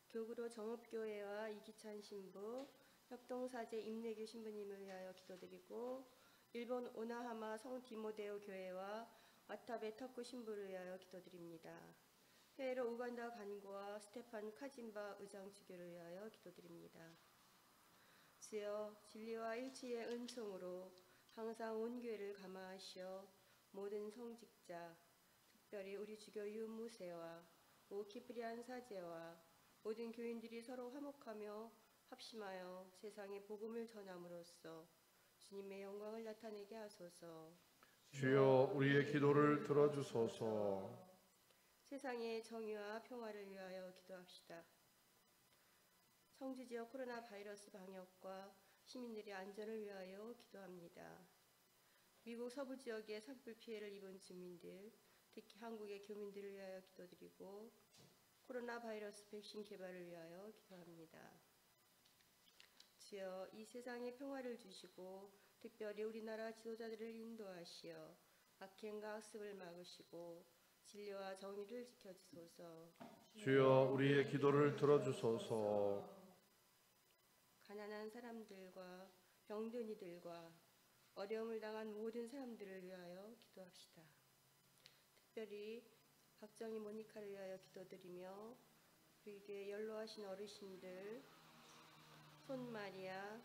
교구로 정읍교회와 이기찬 신부, 협동사제 임내규 신부님을 위하여 기도드리고 일본 오나하마 성 디모데오 교회와 와타베 터쿠 신부를 위하여 기도드립니다. 해외로 우간다 간구와 스테판 카진바 의장주교를 위하여 기도드립니다. 주여 진리와 일치의 은총으로 항상 온 교회를 감화하시어 모든 성직자, 특별히 우리 주교 유무세와 오키프리안 사제와 모든 교인들이 서로 화목하며 합심하여 세상에 복음을 전함으로써 주님의 영광을 나타내게 하소서. 주여 우리의 기도를 들어주소서. 세상의 정의와 평화를 위하여 기도합시다. 청주 지역 코로나 바이러스 방역과 시민들의 안전을 위하여 기도합니다. 미국 서부 지역의 산불 피해를 입은 주민들, 특히 한국의 교민들을 위하여 기도드리고 코로나 바이러스 백신 개발을 위하여 기도합니다. 주여 이 세상에 평화를 주시고 특별히 우리나라 지도자들을 인도하시어 악행과 악습을 막으시고 진리와 정의를 지켜주소서. 주여 우리의 기도를 들어주소서. 가난한 사람들과 병든 이들과 어려움을 당한 모든 사람들을 위하여 기도합시다. 특별히 박정희 모니카를 위하여 기도드리며 우리 교회 연로하신 어르신들 손마리아,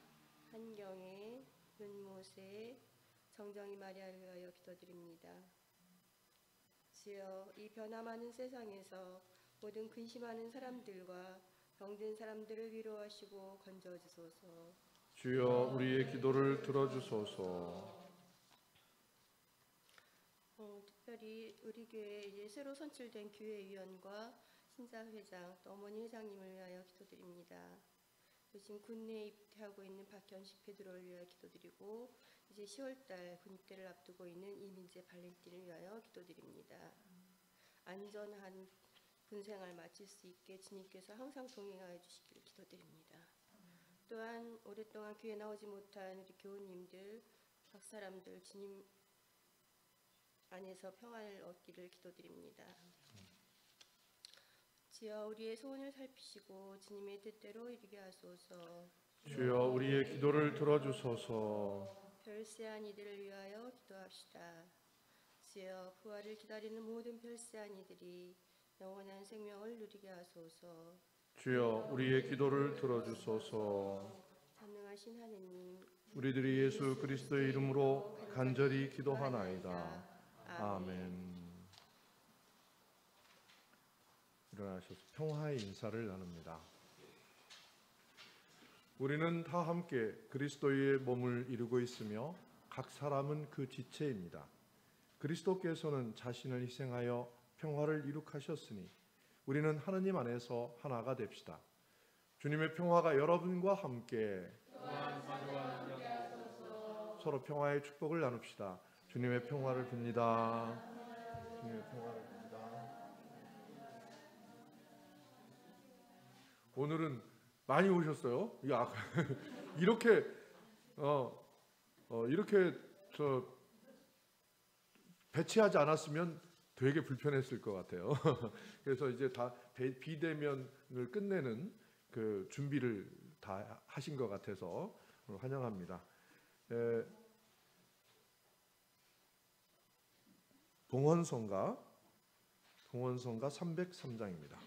한경애, 윤모세, 정정희 마리아를 위하여 기도드립니다. 주여 이 변화많은 세상에서 모든 근심하는 사람들과 병든 사람들을 위로하시고 건져주소서. 주여 우리의 기도를 들어주소서. 특별히 우리 교회에 이제 새로 선출된 교회위원과 신사회장 또 어머니 회장님을 위하여 기도드립니다. 지금 군내에 입대하고 있는 박현식 베드로를 위하여 기도드리고 이제 10월달 군입대를 앞두고 있는 이민재 발렌틴을 위하여 기도드립니다. 안전한 군생활 마칠 수 있게 주님께서 항상 동행하여 주시기를 기도드립니다. 또한 오랫동안 교회 나오지 못한 우리 교우님들, 각 사람들 주님 안에서 평안을 얻기를 기도드립니다. 주여 우리의 소원을 살피시고 주님의 뜻대로 이루게 하소서. 주여 우리의 기도를 들어주소서. 별세한 이들을 위하여 기도합시다. 주여 부활을 기다리는 모든 별세한 이들이 영원한 생명을 누리게 하소서. 주여 우리의 기도를 들어주소서. 전능하신 하느님, 우리들이 예수 그리스도의 이름으로 간절히 기도하나이다. 아멘. 일어나셔서 평화의 인사를 나눕니다. 우리는 다 함께 그리스도의 몸을 이루고 있으며 각 사람은 그 지체입니다. 그리스도께서는 자신을 희생하여 평화를 이룩하셨으니 우리는 하느님 안에서 하나가 됩시다. 주님의 평화가 여러분과 함께 서로 평화의 축복을 나눕시다. 주님의 평화를 빕니다. 주님의 평화를 빕니다. 오늘은 많이 오셨어요. 이렇게 이렇게 배치하지 않았으면 되게 불편했을 것 같아요. 그래서 이제 다 비대면을 끝내는 그 준비를 다 하신 것 같아서 환영합니다. 동원성가 303장입니다.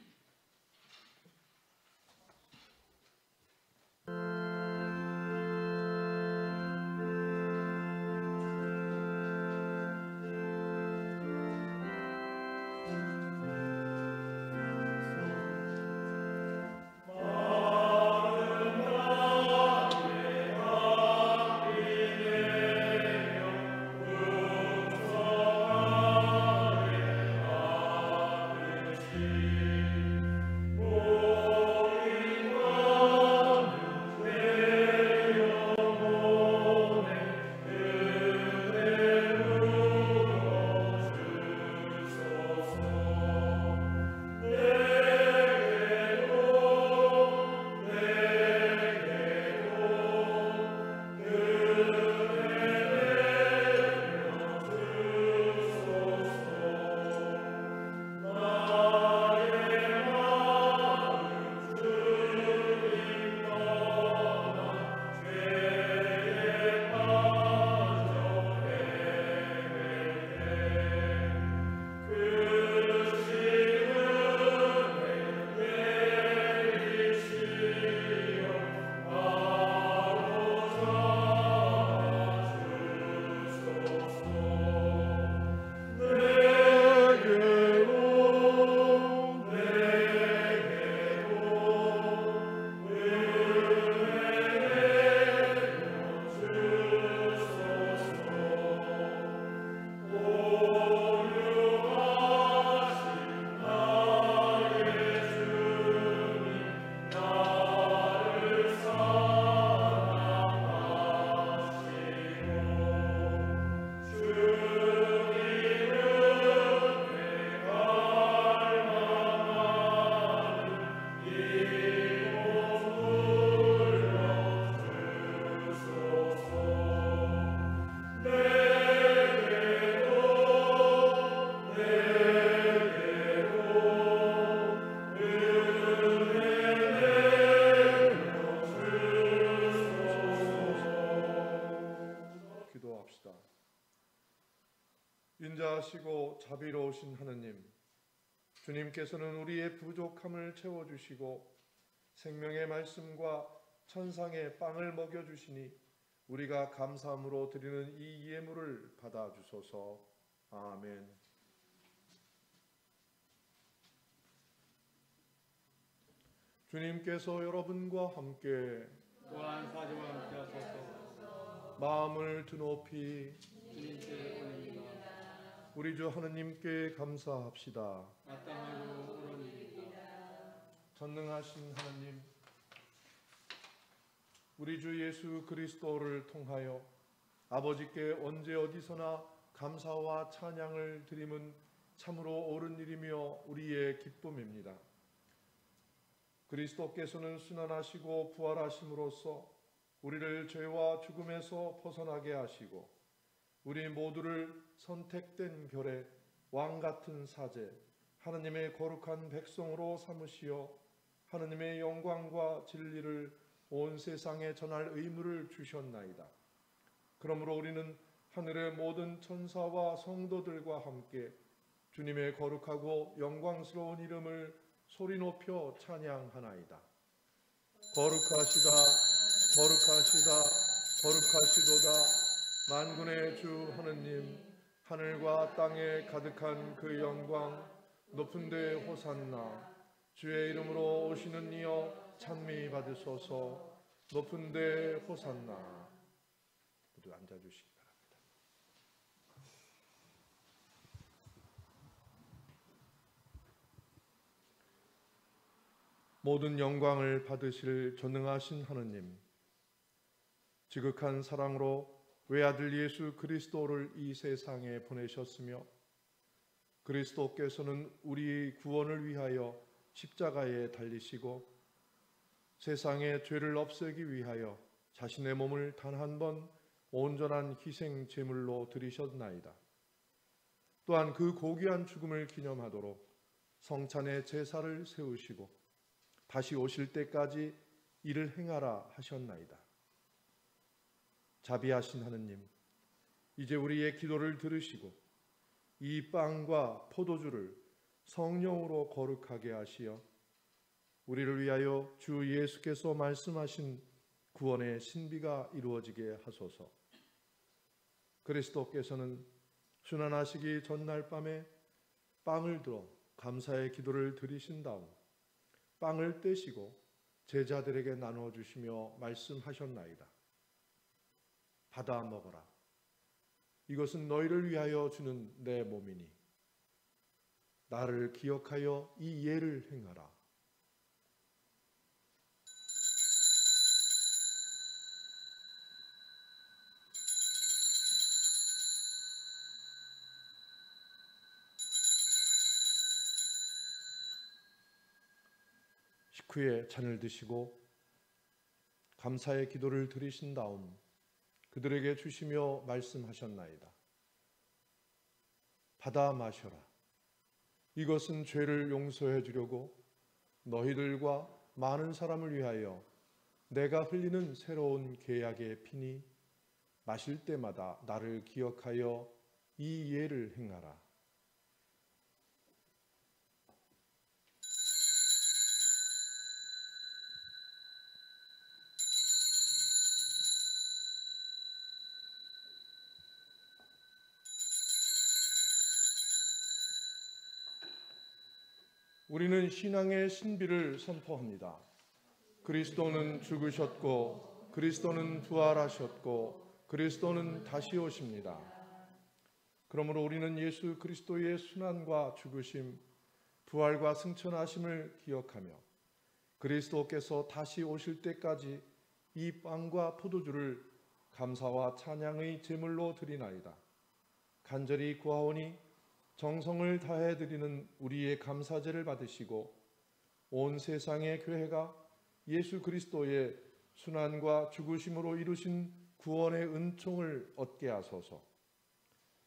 기도합시다. 인자하시고 자비로우신 하느님, 주님께서는 우리의 부족함을 채워주시고 생명의 말씀과 천상의 빵을 먹여주시니 우리가 감사함으로 드리는 이 예물을 받아주소서. 아멘. 주님께서 여러분과 함께 또한 사제와 함께 하소서. 마음을 드높이 주님께 올립니다. 우리 주 하느님께 감사합시다. 마땅하고 옳은 일입니다. 전능하신 하느님, 우리 주 예수 그리스도를 통하여 아버지께 언제 어디서나 감사와 찬양을 드림은 참으로 옳은 일이며 우리의 기쁨입니다. 그리스도께서는 순환하시고 부활하심으로써 우리를 죄와 죽음에서 벗어나게 하시고 우리 모두를 선택된 결의 왕같은 사제, 하느님의 거룩한 백성으로 삼으시어 하느님의 영광과 진리를 온 세상에 전할 의무를 주셨나이다. 그러므로 우리는 하늘의 모든 천사와 성도들과 함께 주님의 거룩하고 영광스러운 이름을 소리 높여 찬양하나이다. 거룩하시다, 거룩하시다, 거룩하시도다. 만군의 주 하느님, 하늘과 땅에 가득한 그 영광, 높은 데 호산나. 주의 이름으로 오시는 이여 찬미 받으소서. 높은 데 호산나. 모두 앉아주시기 바랍니다. 모든 영광을 받으실 전능하신 하느님, 지극한 사랑으로 외아들 예수 그리스도를 이 세상에 보내셨으며 그리스도께서는 우리 구원을 위하여 십자가에 달리시고 세상의 죄를 없애기 위하여 자신의 몸을 단 한 번 온전한 희생 제물로 드리셨나이다. 또한 그 고귀한 죽음을 기념하도록 성찬의 제사를 세우시고 다시 오실 때까지 이를 행하라 하셨나이다. 자비하신 하느님, 이제 우리의 기도를 들으시고 이 빵과 포도주를 성령으로 거룩하게 하시어 우리를 위하여 주 예수께서 말씀하신 구원의 신비가 이루어지게 하소서. 그리스도께서는 순환하시기 전날 밤에 빵을 들어 감사의 기도를 드리신 다음 빵을 떼시고 제자들에게 나누어 주시며 말씀하셨나이다. 받아 먹어라. 이것은 너희를 위하여 주는 내 몸이니 나를 기억하여 이 예를 행하라. 식후에 잔을 드시고 감사의 기도를 드리신 다음 그들에게 주시며 말씀하셨나이다. 받아 마셔라. 이것은 죄를 용서해 주려고 너희들과 많은 사람을 위하여 내가 흘리는 새로운 계약의 피니 마실 때마다 나를 기억하여 이 예를 행하라. 우리는 신앙의 신비를 선포합니다. 그리스도는 죽으셨고 그리스도는 부활하셨고 그리스도는 다시 오십니다. 그러므로 우리는 예수 그리스도의 순환과 죽으심, 부활과 승천하심을 기억하며 그리스도께서 다시 오실 때까지 이 빵과 포도주를 감사와 찬양의 제물로 드리나이다. 간절히 구하오니 정성을 다해 드리는 우리의 감사제를 받으시고 온 세상의 교회가 예수 그리스도의 순환과 죽으심으로 이루신 구원의 은총을 얻게 하소서.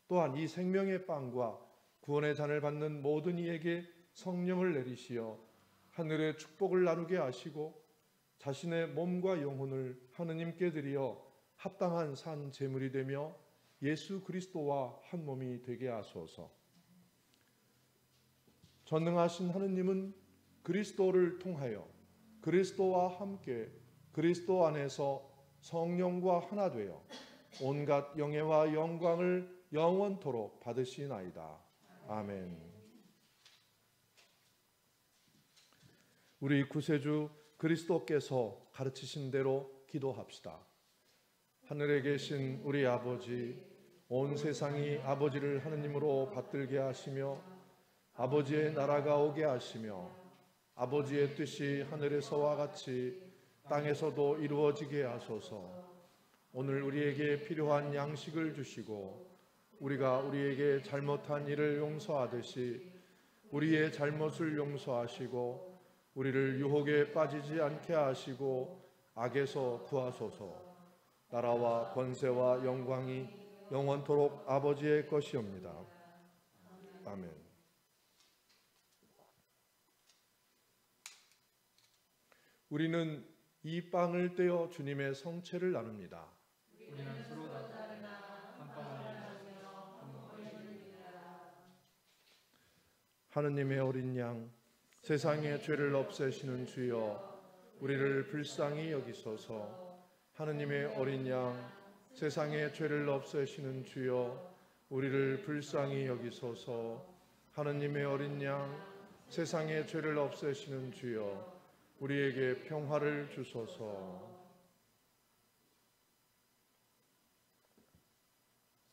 또한 이 생명의 빵과 구원의 잔을 받는 모든 이에게 성령을 내리시어 하늘의 축복을 나누게 하시고 자신의 몸과 영혼을 하느님께 드리어 합당한 산 제물이 되며 예수 그리스도와 한 몸이 되게 하소서. 전능하신 하느님은 그리스도를 통하여 그리스도와 함께 그리스도 안에서 성령과 하나 되어 온갖 영예와 영광을 영원토록 받으시나이다. 아멘. 우리 구세주 그리스도께서 가르치신 대로 기도합시다. 하늘에 계신 우리 아버지, 온 세상이 아버지를 하느님으로 받들게 하시며 아버지의 나라가 오게 하시며 아버지의 뜻이 하늘에서와 같이 땅에서도 이루어지게 하소서. 오늘 우리에게 필요한 양식을 주시고 우리가 우리에게 잘못한 일을 용서하듯이 우리의 잘못을 용서하시고 우리를 유혹에 빠지지 않게 하시고 악에서 구하소서. 나라와 권세와 영광이 영원토록 아버지의 것이옵니다. 아멘. 우리는 이 빵을 떼어 주님의 성체를 나눕니다. 우리는 서로 하느님의 어린 양, 세상의 죄를 없애시는 주여, 우리를 불쌍히 여기소서. 하느님의 어린 양, 세상의 죄를 없애시는 주여, 우리를 불쌍히 여기소서. 하느님의 어린 양, 세상의 죄를 없애시는 주여, 우리에게 평화를 주소서.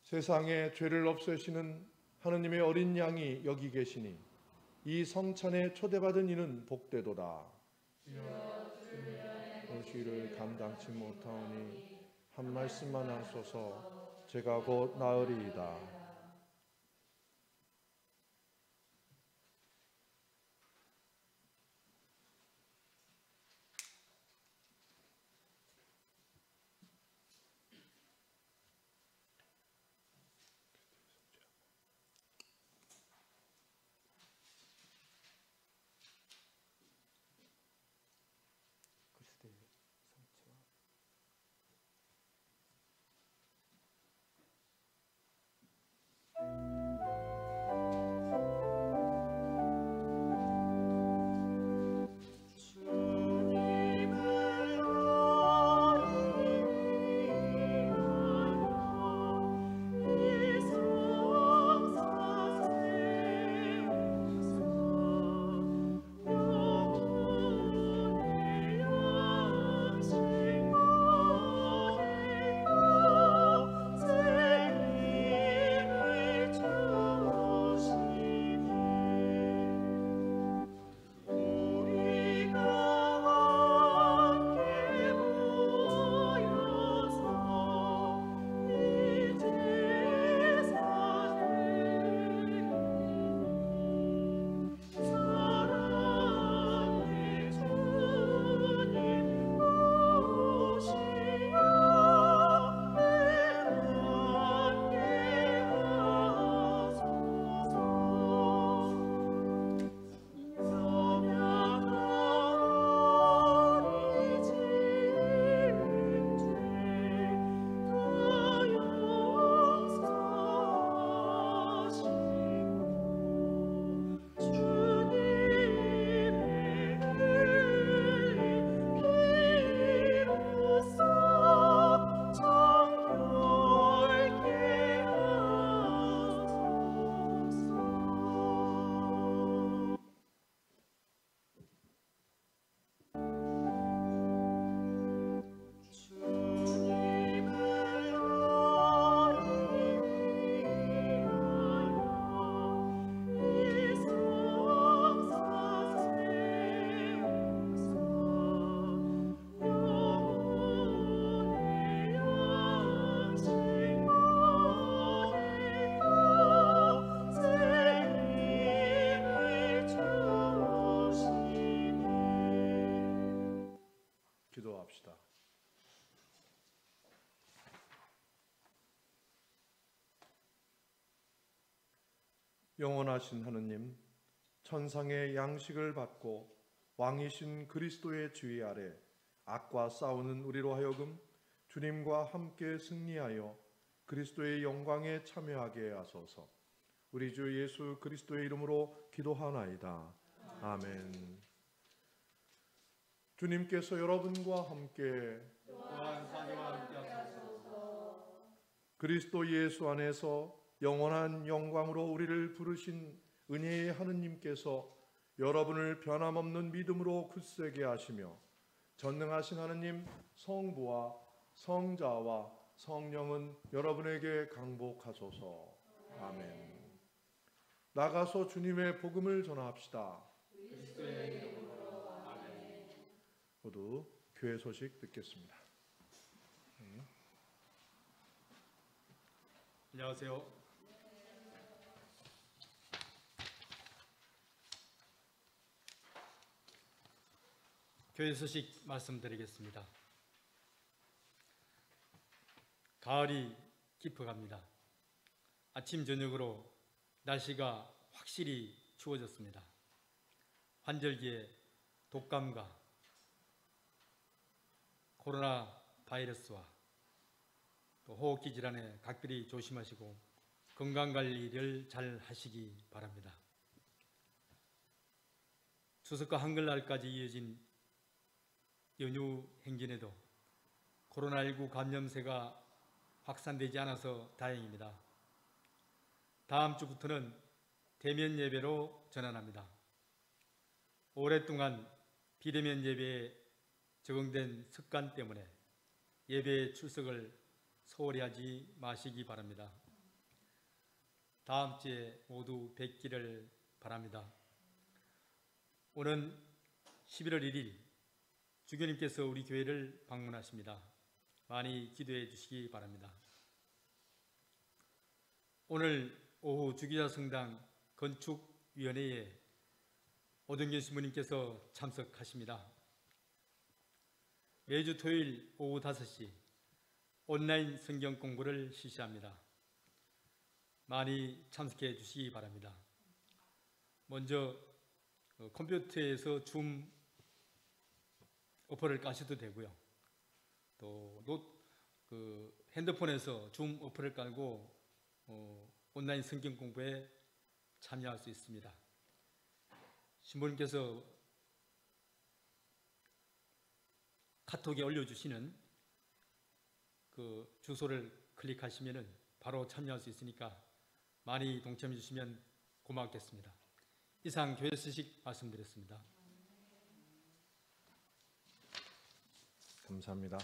세상의 죄를 없애시는 하느님의 어린 양이 여기 계시니 이 성찬에 초대받은 이는 복되도다. 도시를 감당치 못하오니 한 말씀만 하소서. 제가 곧 나으리이다. 영원하신 하느님, 천상의 양식을 받고 왕이신 그리스도의 지휘 아래 악과 싸우는 우리로 하여금 주님과 함께 승리하여 그리스도의 영광에 참여하게 하소서. 우리 주 예수 그리스도의 이름으로 기도하나이다. 아멘. 주님께서 여러분과 함께 또한 사제와 함께 하소서. 그리스도 예수 안에서 영원한 영광으로 우리를 부르신 은혜의 하느님께서 여러분을 변함없는 믿음으로 굳세게 하시며 전능하신 하느님 성부와 성자와 성령은 여러분에게 강복하소서. 아멘. 나가서 주님의 복음을 전합시다. 그리스도의 이름으로 아멘. 모두 교회 소식 듣겠습니다. 안녕하세요. 교회 소식 말씀드리겠습니다. 가을이 깊어갑니다. 아침 저녁으로 날씨가 확실히 추워졌습니다. 환절기에 독감과 코로나 바이러스와 또 호흡기 질환에 각별히 조심하시고 건강관리를 잘 하시기 바랍니다. 추석과 한글날까지 이어진 연휴 행진에도 코로나19 감염세가 확산되지 않아서 다행입니다. 다음 주부터는 대면 예배로 전환합니다. 오랫동안 비대면 예배에 적응된 습관 때문에 예배 출석을 소홀히 하지 마시기 바랍니다. 다음 주에 모두 뵙기를 바랍니다. 오는 11월 1일 주교님께서 우리 교회를 방문하십니다. 많이 기도해 주시기 바랍니다. 오늘 오후 주기자 성당 건축위원회에 오동균 신부님께서 참석하십니다. 매주 토요일 오후 5시 온라인 성경 공부를 실시합니다. 많이 참석해 주시기 바랍니다. 먼저 컴퓨터에서 줌 어플을 까셔도 되고요. 또 핸드폰에서 줌 어플을 깔고 온라인 성경 공부에 참여할 수 있습니다. 신부님께서 카톡에 올려주시는 그 주소를 클릭하시면 바로 참여할 수 있으니까 많이 동참해 주시면 고맙겠습니다. 이상 교회 소식 말씀드렸습니다. 감사합니다.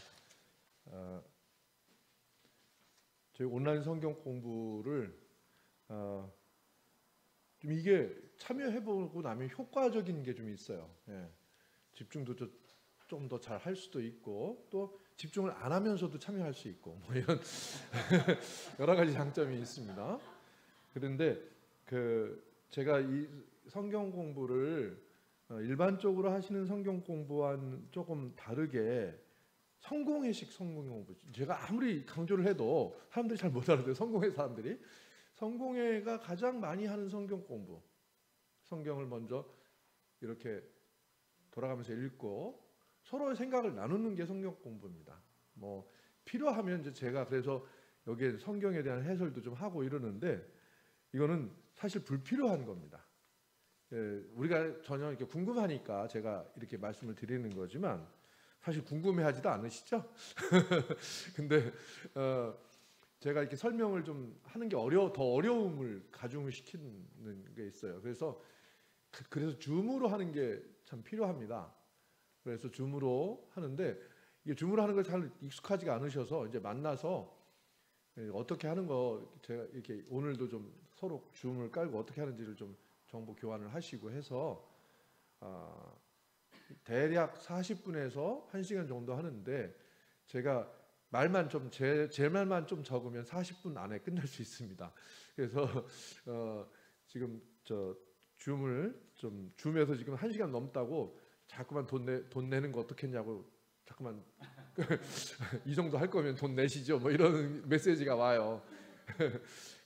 저희 온라인 성경 공부를 좀 이게 참여해보고 나면 효과적인 게 좀 있어요. 예. 집중도 좀 더 잘 할 수도 있고 또 집중을 안 하면서도 참여할 수 있고 뭐 이런 여러 가지 장점이 있습니다. 그런데 제가 이 성경 공부를 일반적으로 하시는 성경 공부와는 조금 다르게 성공회식 성경 공부, 제가 아무리 강조를 해도 사람들이 잘 못 알아들어요. 성공회 사람들이. 성공회가 가장 많이 하는 성경 공부, 성경을 먼저 이렇게 돌아가면서 읽고 서로의 생각을 나누는 게 성경 공부입니다. 뭐 필요하면 이제 제가 그래서 여기에 성경에 대한 해설도 좀 하고 이러는데 이거는 사실 불필요한 겁니다. 예, 우리가 전혀 이렇게 궁금하니까 제가 이렇게 말씀을 드리는 거지만 사실 궁금해하지도 않으시죠? 근데 제가 이렇게 설명을 좀 하는 게 더 어려움을 가중을 시키는 게 있어요. 그래서 줌으로 하는 게 참 필요합니다. 그래서 줌으로 하는데 이게 줌으로 하는 걸 잘 익숙하지가 않으셔서 이제 만나서 어떻게 하는 거 제가 이렇게 오늘도 좀 서로 줌을 깔고 어떻게 하는지를 좀 정보 교환을 하시고 해서 대략 40분에서 1시간 정도 하는데 제가 말만 좀 제 말만 좀 적으면 40분 안에 끝날 수 있습니다. 그래서 지금 줌에서 지금 1시간 넘다고 자꾸만 돈 내는 거 어떻겠냐고 자꾸만 이 정도 할 거면 돈 내시죠 뭐 이런 메시지가 와요.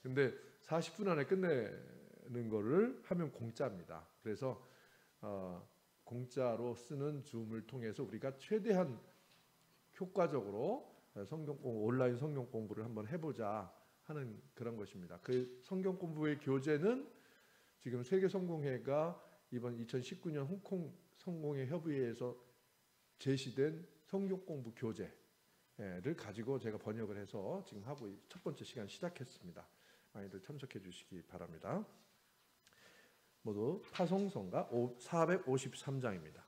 근데 40분 안에 끝내야 거를 하면 공짜입니다. 그래서 공짜로 쓰는 줌을 통해서 우리가 최대한 효과적으로 온라인 성경 공부를 한번 해보자 하는 그런 것입니다. 그 성경 공부의 교재는 지금 세계 성공회가 이번 2019년 홍콩 성공회 협의회에서 제시된 성경 공부 교재를 가지고 제가 번역을 해서 지금 하고 첫 번째 시간 시작했습니다. 많이들 참석해 주시기 바랍니다. 모두 파송성가 453장입니다.